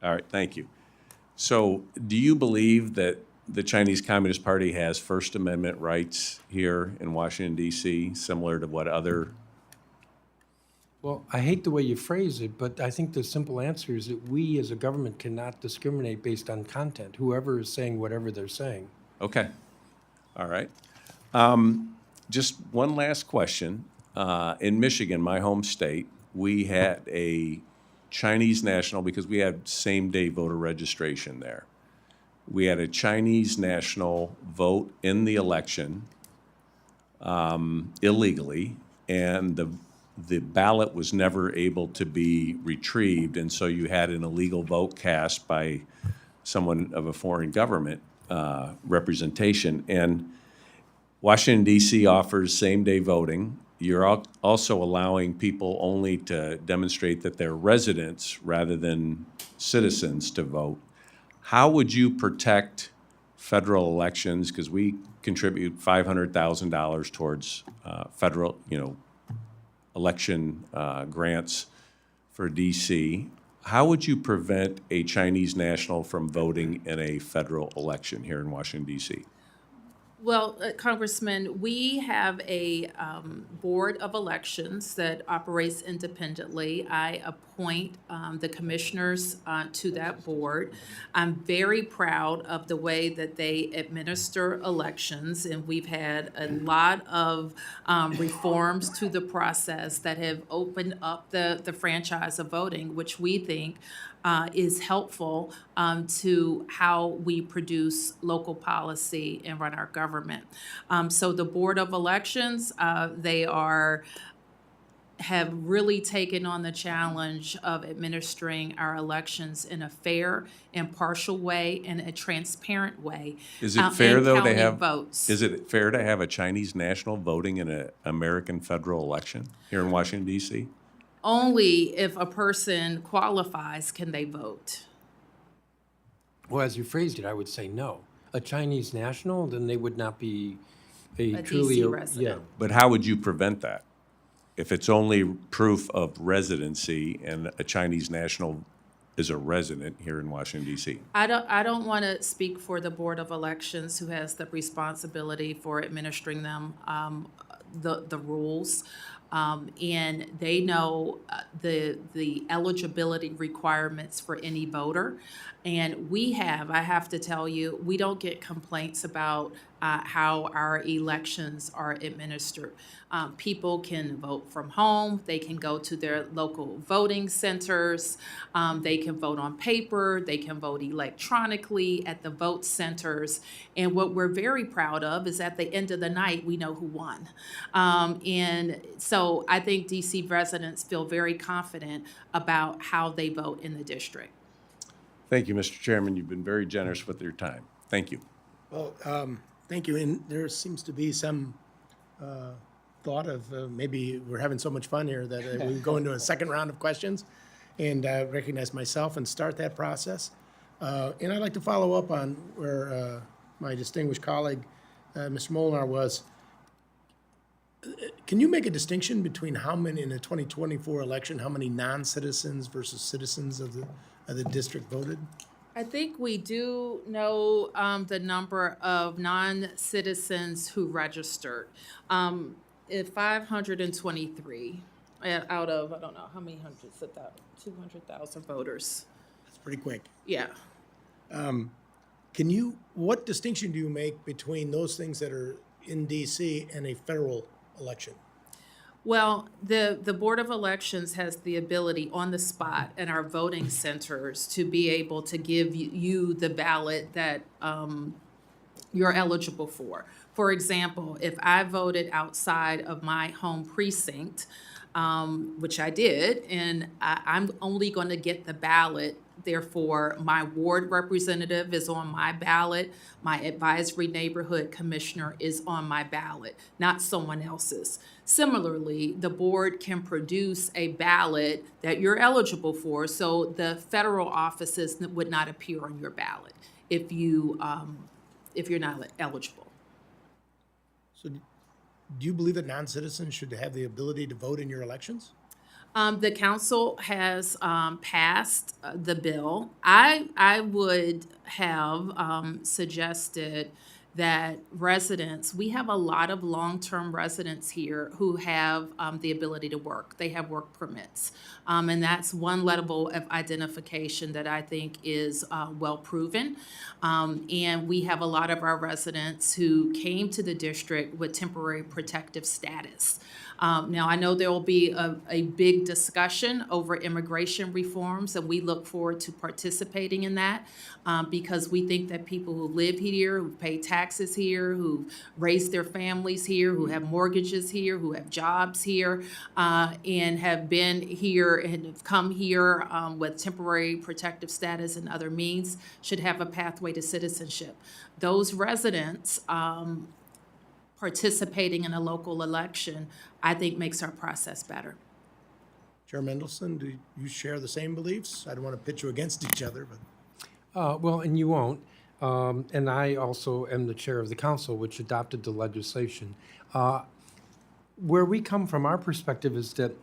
All right, thank you. So do you believe that the Chinese Communist Party has First Amendment rights here in Washington, D.C., similar to what other? Well, I hate the way you phrase it, but I think the simple answer is that we as a government cannot discriminate based on content, whoever is saying whatever they're saying. Okay, all right. Just one last question. In Michigan, my home state, we had a Chinese national, because we had same-day voter registration there. We had a Chinese national vote in the election illegally, and the ballot was never able to be retrieved, and so you had an illegal vote cast by someone of a foreign government representation. And Washington, D.C. offers same-day voting. You're also allowing people only to demonstrate that they're residents rather than citizens to vote. How would you protect federal elections? Because we contribute $500,000 towards federal, election grants for D.C. How would you prevent a Chinese national from voting in a federal election here in Washington, D.C.? Well, Congressman, we have a board of elections that operates independently. I appoint the commissioners to that board. I'm very proud of the way that they administer elections, and we've had a lot of reforms to the process that have opened up the franchise of voting, which we think is helpful to how we produce local policy and run our government. So the Board of Elections, they have really taken on the challenge of administering our elections in a fair, impartial way and a transparent way. Is it fair, though, they counting have votes. Is it fair to have a Chinese national voting in an American federal election here in Washington, D.C.? Only if a person qualifies can they vote. Well, as you phrased it, I would say no. A Chinese national, then they would not be a truly... DC resident. Yeah. But how would you prevent that? If it's only proof of residency and a Chinese national is a resident here in Washington, D.C.? I don't want to speak for the Board of Elections, who has the responsibility for administering them, the rules. And they know the eligibility requirements for any voter. And I have to tell you, we don't get complaints about how our elections are administered. People can vote from home. They can go to their local voting centers. They can vote on paper. They can vote electronically at the vote centers. And what we're very proud of is at the end of the night, we know who won. And so I think DC residents feel very confident about how they vote in the district. Thank you, Mr. Chairman. You've been very generous with your time. Thank you. Well, thank you. And there seems to be some thought of maybe we're having so much fun here that we go into a second round of questions and recognize myself and start that process. And I'd like to follow up on where my distinguished colleague, Mr. Molnar, was. Can you make a distinction between how many, in the 2024 election, how many non-citizens versus citizens of the district voted? I think we do know the number of non-citizens who registered. 523 out of, I don't know, how many hundreds of that, 200,000 voters. That's pretty quick. Yeah. What distinction do you make between those things that are in DC and a federal election? Well, the Board of Elections has the ability on the spot in our voting centers to be able to give you the ballot that you're eligible for. For example, if I voted outside of my home precinct, which I did, and I'm only going to get the ballot. Therefore, my ward representative is on my ballot. My advisory neighborhood commissioner is on my ballot, not someone else's. Similarly, the board can produce a ballot that you're eligible for, so the federal offices would not appear on your ballot if you're not eligible. So do you believe that non-citizens should have the ability to vote in your elections? The council has passed the bill. I would have suggested that residents, we have a lot of long-term residents here who have the ability to work. They have work permits. And that's one level of identification that I think is well proven. And we have a lot of our residents who came to the district with temporary protective status. Now, I know there will be a big discussion over immigration reforms, and we look forward to participating in that because we think that people who live here, who pay taxes here, who raise their families here, who have mortgages here, who have jobs here, and have been here and have come here with temporary protective status and other means should have a pathway to citizenship. Those residents participating in a local election, I think, makes our process better. Chair Mendelson, do you share the same beliefs? I don't want to pit you against each other, but. Well, and you won't. And I also am the chair of the council, which adopted the legislation. Where we come from, our perspective is that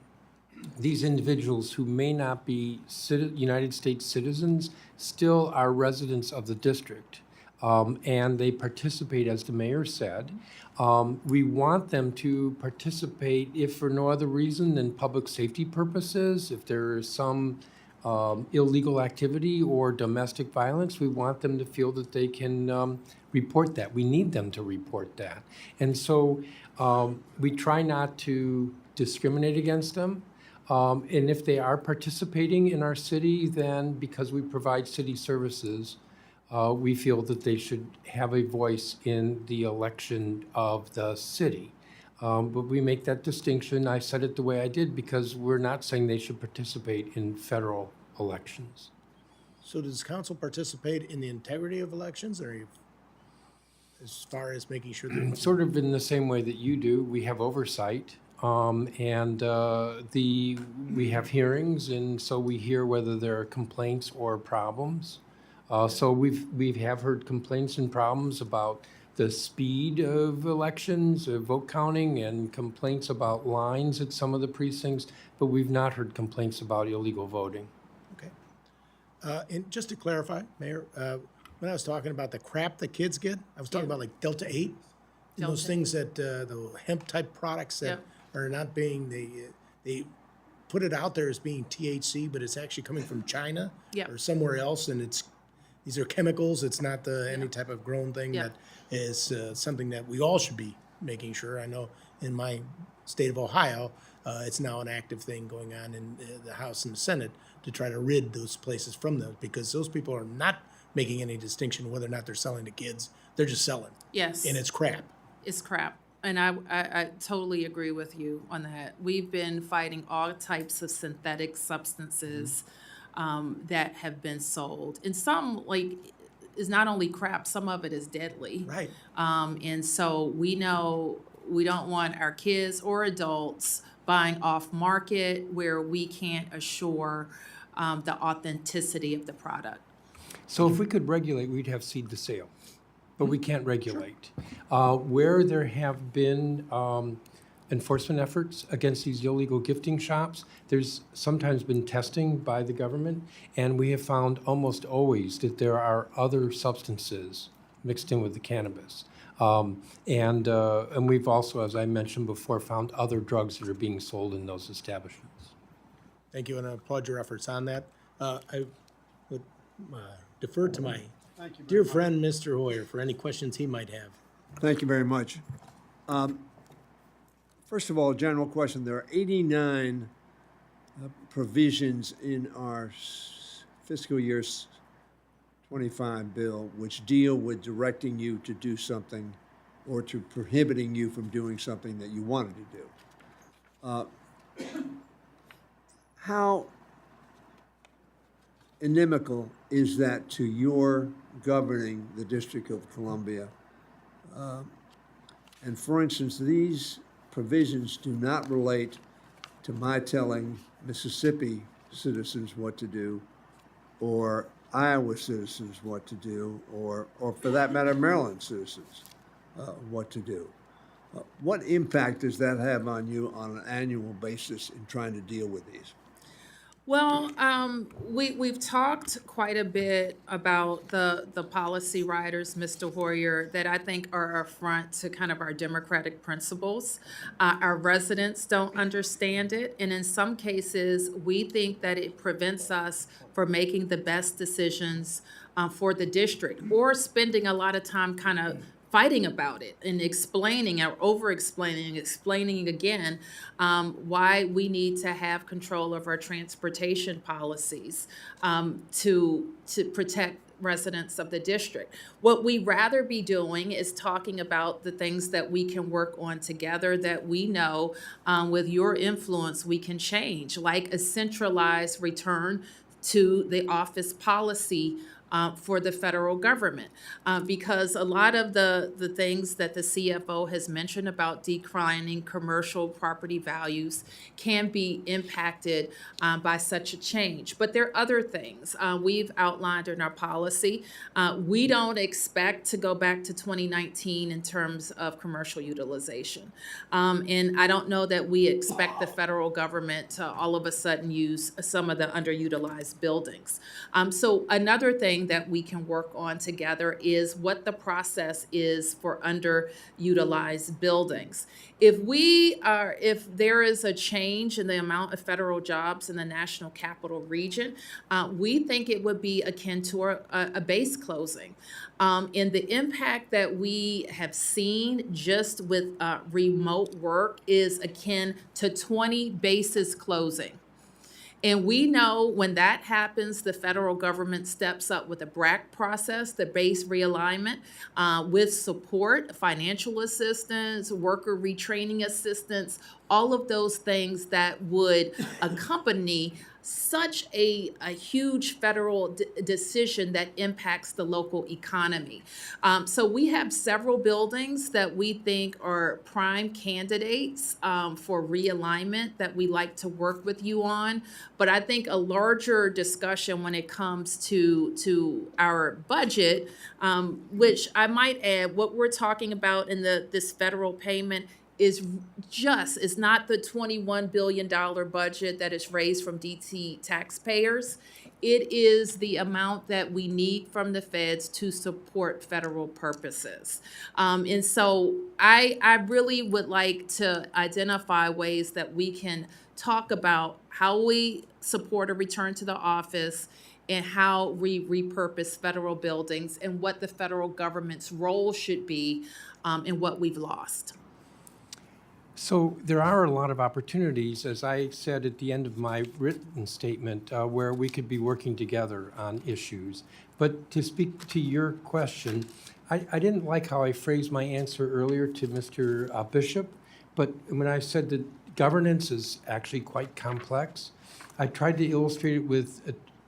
these individuals who may not be United States citizens still are residents of the district. And they participate, as the mayor said. We want them to participate, if for no other reason than public safety purposes, if there is some illegal activity or domestic violence, we want them to feel that they can report that. We need them to report that. And so we try not to discriminate against them. And if they are participating in our city, then because we provide city services, we feel that they should have a voice in the election of the city. But we make that distinction. I said it the way I did because we're not saying they should participate in federal elections. So does council participate in the integrity of elections, or as far as making sure that? Sort of in the same way that you do. We have oversight, and we have hearings, and so we hear whether there are complaints or problems. So we have heard complaints and problems about the speed of elections, vote counting, and complaints about lines at some of the precincts, but we've not heard complaints about illegal voting. Okay. And just to clarify, Mayor, when I was talking about the crap that kids get, I was talking about like Delta 8, and those things that the hemp type products that are not being, they put it out there as being THC, but it's actually coming from China Yep. or somewhere else, and these are chemicals. It's not any type of grown thing Yep. that is something that we all should be making sure. I know in my state of Ohio, it's now an active thing going on in the House and the Senate to try to rid those places from those, because those people are not making any distinction whether or not they're selling to kids. They're just selling, Yes. and it's crap. It's crap. And I totally agree with you on that. We've been fighting all types of synthetic substances that have been sold. And some, like, is not only crap, some of it is deadly. Right. And so we know we don't want our kids or adults buying off market where we can't assure the authenticity of the product. So if we could regulate, we'd have seed to sale, but we can't regulate. Where there have been enforcement efforts against these illegal gifting shops, there's sometimes been testing by the government, and we have found almost always that there are other substances mixed in with the cannabis. And we've also, as I mentioned before, found other drugs that are being sold in those establishments. Thank you, and I applaud your efforts on that. I would defer to my dear friend, Mr. Hoyer, for any questions he might have. Thank you very much. First of all, general question. There are 89 provisions in our fiscal year 25 bill which deal with directing you to do something or to prohibiting you from doing something that you wanted to do. How inimical is that to your governing the District of Columbia? And for instance, these provisions do not relate to my telling Mississippi citizens what to do, or Iowa citizens what to do, or for that matter, Maryland citizens what to do. What impact does that have on you on an annual basis in trying to deal with these? Well, we've talked quite a bit about the policy writers, Mr. Hoyer, that I think are affront to kind of our democratic principles. Our residents don't understand it, and in some cases, we think that it prevents us from making the best decisions for the district, or spending a lot of time kind of fighting about it and explaining or over-explaining, explaining again why we need to have control of our transportation policies to protect residents of the district. What we'd rather be doing is talking about the things that we can work on together that we know with your influence we can change, like a centralized return to the office policy for the federal government, because a lot of the things that the CFO has mentioned about declining commercial property values can be impacted by such a change. But there are other things we've outlined in our policy. We don't expect to go back to 2019 in terms of commercial utilization. And I don't know that we expect the federal government to all of a sudden use some of the underutilized buildings. So another thing that we can work on together is what the process is for underutilized buildings. If there is a change in the amount of federal jobs in the National Capital Region, we think it would be akin to a base closing. And the impact that we have seen just with remote work is akin to 20 bases closing. And we know when that happens, the federal government steps up with a BRAC process, the base realignment, with support, financial assistance, worker retraining assistance, all of those things that would accompany such a huge federal decision that impacts the local economy. So we have several buildings that we think are prime candidates for realignment that we like to work with you on. But I think a larger discussion when it comes to our budget, which I might add, what we're talking about in this federal payment is not the $21 billion budget that is raised from DT taxpayers. it is the amount that we need from the feds to support federal purposes. And so I really would like to identify ways that we can talk about how we support a return to the office and how we repurpose federal buildings and what the federal government's role should be in what we've lost. So there are a lot of opportunities, as I said at the end of my written statement, where we could be working together on issues. But to speak to your question, I didn't like how I phrased my answer earlier to Mr. Bishop, but when I said that governance is actually quite complex, I tried to illustrate it with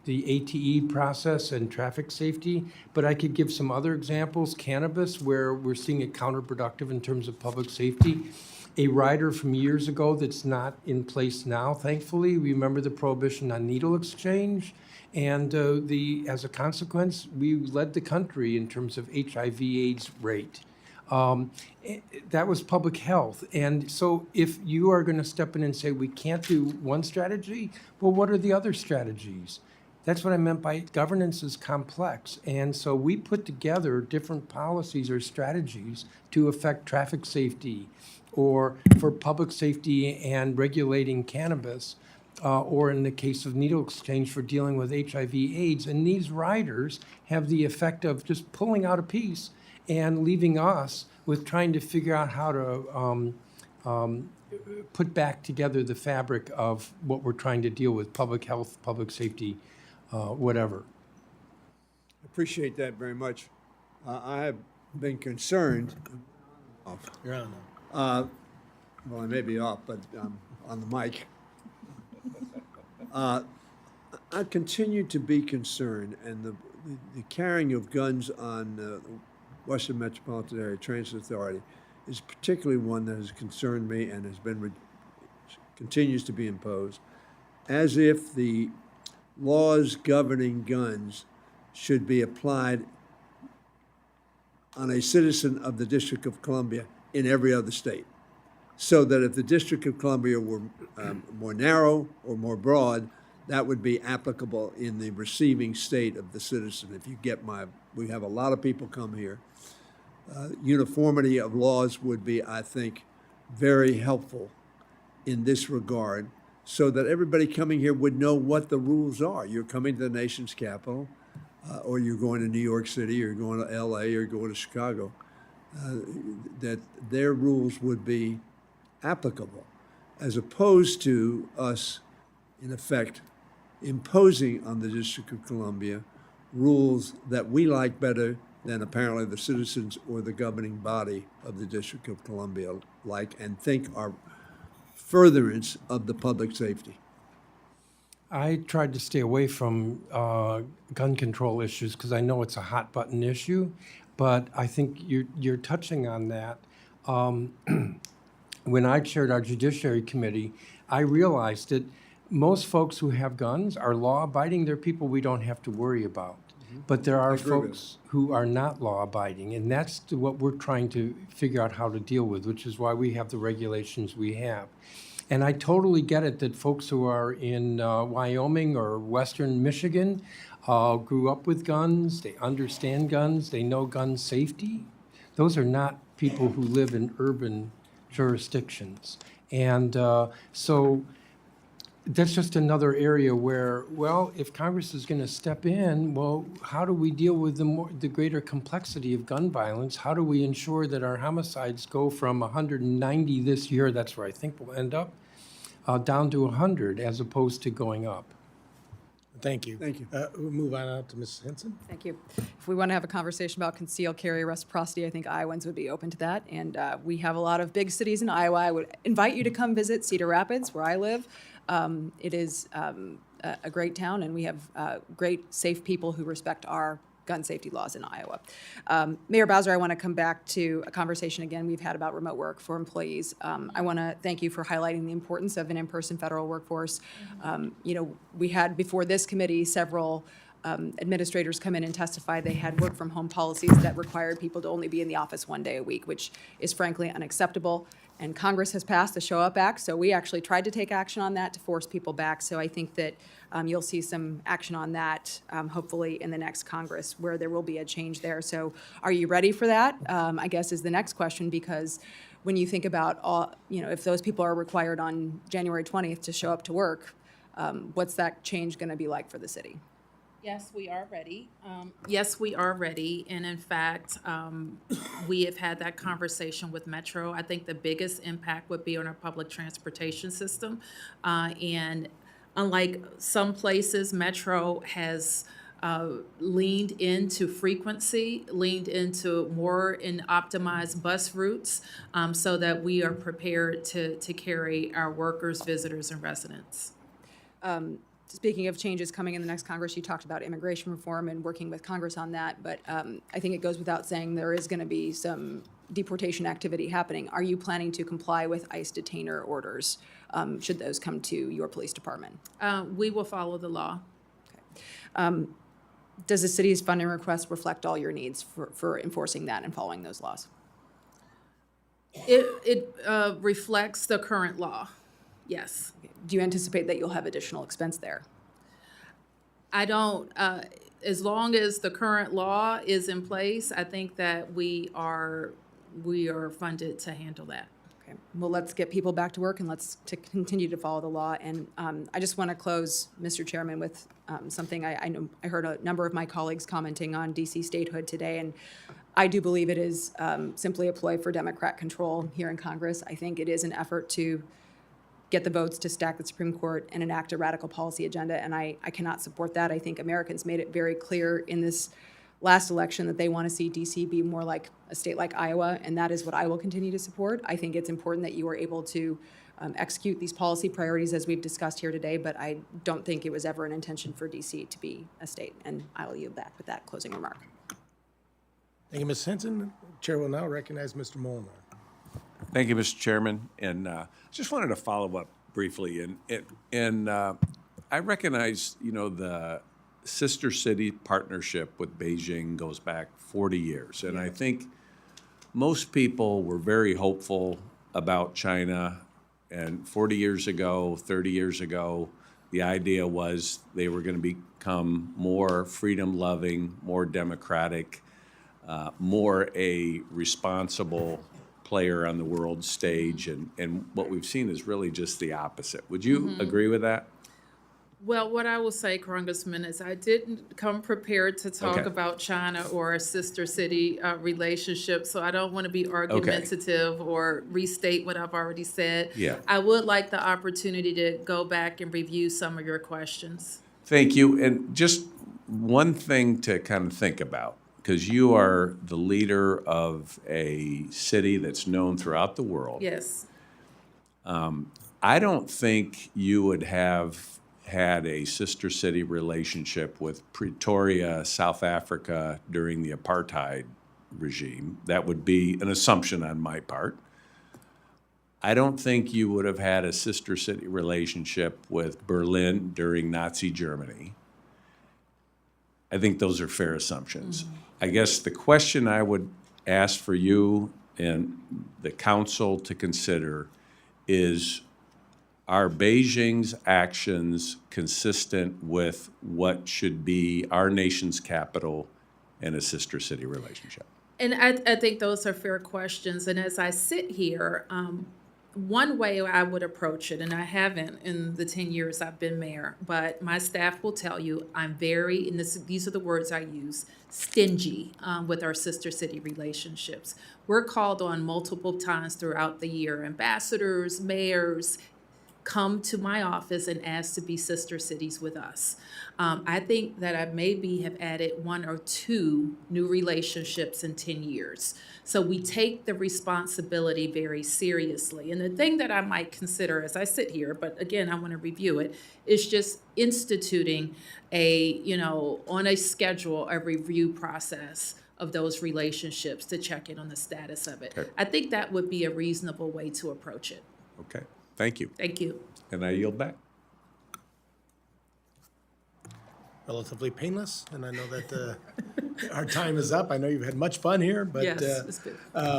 the ATE process and traffic safety, but I could give some other examples. Cannabis, where we're seeing it counterproductive in terms of public safety. A rider from years ago that's not in place now, thankfully. Remember the prohibition on needle exchange? And as a consequence, we led the country in terms of HIV/AIDS rate. That was public health. And so if you are going to step in and say we can't do one strategy, well, what are the other strategies? That's what I meant by governance is complex. And so we put together different policies or strategies to affect traffic safety, or for public safety and regulating cannabis, or in the case of needle exchange for dealing with HIV/AIDS. And these riders have the effect of just pulling out a piece and leaving us with trying to figure out how to put back together the fabric of what we're trying to deal with, public health, public safety, whatever. Appreciate that very much. I have been concerned. You're on now. Well, I may be off, but on the mic. I continue to be concerned, and the carrying of guns on the Western Metropolitan Area Transit Authority is particularly one that has concerned me and has been continues to be imposed, as if the laws governing guns should be applied on a citizen of the District of Columbia in every other state. So that if the District of Columbia were more narrow or more broad, that would be applicable in the receiving state of the citizen. If you get we have a lot of people come here. Uniformity of laws would be, I think, very helpful in this regard, so that everybody coming here would know what the rules are. You're coming to the nation's capital, or you're going to New York City, or you're going to LA, or you're going to Chicago. That their rules would be applicable, as opposed to us, in effect, imposing on the District of Columbia rules that we like better than apparently the citizens or the governing body of the District of Columbia like and think are furtherance of the public safety. I tried to stay away from gun control issues because I know it's a hot button issue, but I think you're touching on that. When I chaired our Judiciary Committee, I realized that most folks who have guns are law-abiding. They're people we don't have to worry about. But there are folks who are not law-abiding, and that's what we're trying to figure out how to deal with, which is why we have the regulations we have. And I totally get it that folks who are in Wyoming or Western Michigan grew up with guns, they understand guns, they know gun safety. Those are not people who live in urban jurisdictions. And so that's just another area where, well, if Congress is going to step in, well, how do we deal with the greater complexity of gun violence? How do we ensure that our homicides go from 190 this year, that's where I think we'll end up, down to 100 as opposed to going up? Thank you. Thank you. We'll move on out to Mrs. Henson. Thank you. If we want to have a conversation about concealed carry reciprocity, I think Iowans would be open to that. And we have a lot of big cities in Iowa. I would invite you to come visit Cedar Rapids, where I live. It is a great town, and we have great, safe people who respect our gun safety laws in Iowa. Mayor Bowser, I want to come back to a conversation again we've had about remote work for employees. I want to thank you for highlighting the importance of an in-person federal workforce. We had before this committee several administrators come in and testify they had work-from-home policies that required people to only be in the office one day a week, which is frankly unacceptable. And Congress has passed the Show Up Act, so we actually tried to take action on that to force people back. So I think that you'll see some action on that, hopefully in the next Congress, where there will be a change there. So are you ready for that? I guess is the next question, because when you think about all, if those people are required on January 20th to show up to work, what's that change going to be like for the city? Yes, we are ready. Yes, we are ready. And in fact, we have had that conversation with Metro. I think the biggest impact would be on our public transportation system. And unlike some places, Metro has leaned into frequency, leaned into more in optimized bus routes, so that we are prepared to carry our workers, visitors, and residents. Speaking of changes coming in the next Congress, you talked about immigration reform and working with Congress on that, but I think it goes without saying there is going to be some deportation activity happening. Are you planning to comply with ICE detainer orders, should those come to your police department? We will follow the law. Does the city's funding request reflect all your needs for enforcing that and following those laws? It reflects the current law, yes. Do you anticipate that you'll have additional expense there? I don't, as long as the current law is in place, I think that we are funded to handle that. Okay. Well, let's get people back to work and let's continue to follow the law. And I just want to close, Mr. Chairman, with something I know I heard a number of my colleagues commenting on DC statehood today, and I do believe it is simply a ploy for Democrat control here in Congress. I think it is an effort to get the votes to stack the Supreme Court and enact a radical policy agenda, and I cannot support that. I think Americans made it very clear in this last election that they want to see DC be more like a state like Iowa, and that is what I will continue to support. I think it's important that you are able to execute these policy priorities as we've discussed here today, but I don't think it was ever an intention for DC to be a state, and I will yield back with that closing remark. Thank you, Ms. Henson. Chair will now recognize Mr. Molnar. Thank you, Mr. Chairman. And just wanted to follow up briefly. And I recognize, the sister city partnership with Beijing goes back 40 years. And I think most people were very hopeful about China. And 40 years ago, 30 years ago, the idea was they were going to become more freedom-loving, more democratic, more a responsible player on the world stage, and what we've seen is really just the opposite. Would you agree with that? Well, what I will say, Congressman, is I didn't come prepared to talk Okay. about China or a sister city relationship, so I don't want to be argumentative or restate what I've already said. Yeah. I would like the opportunity to go back and review some of your questions. Thank you. And just one thing to kind of think about, because you are the leader of a city that's known throughout the world. Yes. I don't think you would have had a sister city relationship with Pretoria, South Africa during the apartheid regime. That would be an assumption on my part. I don't think you would have had a sister city relationship with Berlin during Nazi Germany. I think those are fair assumptions. I guess the question I would ask for you and the council to consider is, are Beijing's actions consistent with what should be our nation's capital and a sister city relationship? And I think those are fair questions. And as I sit here, one way I would approach it, and I haven't in the 10 years I've been mayor, but my staff will tell you I'm very, and these are the words I use, stingy with our sister city relationships. We're called on multiple times throughout the year. Ambassadors, mayors come to my office and ask to be sister cities with us. I think that I maybe have added 1 or 2 new relationships in 10 years. So we take the responsibility very seriously. And the thing that I might consider as I sit here, but again, I want to review it, is just instituting on a schedule, a review process of those relationships to check in on the status of it. Okay. I think that would be a reasonable way to approach it. Okay, thank you. Thank you. And I yield back. Relatively painless, and I know that our time is up. I know you've had much fun here, but Yes, it's good.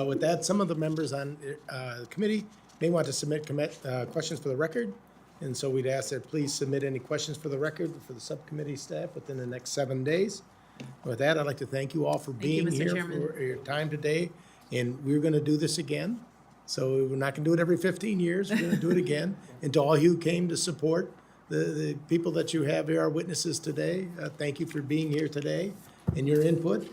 with that, some of the members on the committee may want to submit questions for the record. And so we'd ask that please submit any questions for the record for the subcommittee staff within the next 7 days. With that, I'd like to thank you all for you, being Mr. here, Chairman. for your time today. And we're going to do this again. So we're not going to do it every 15 years. We're going to do it again. And to all you who came to support the people that you have here, our witnesses today, thank you for being here today and your input.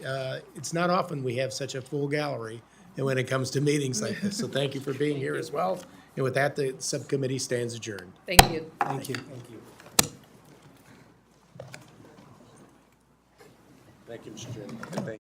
It's not often we have such a full gallery and when it comes to meetings like this. So thank you for being here as well. And with that, the subcommittee stands adjourned. Thank you. Thank you. Thank you, Mr. Chairman.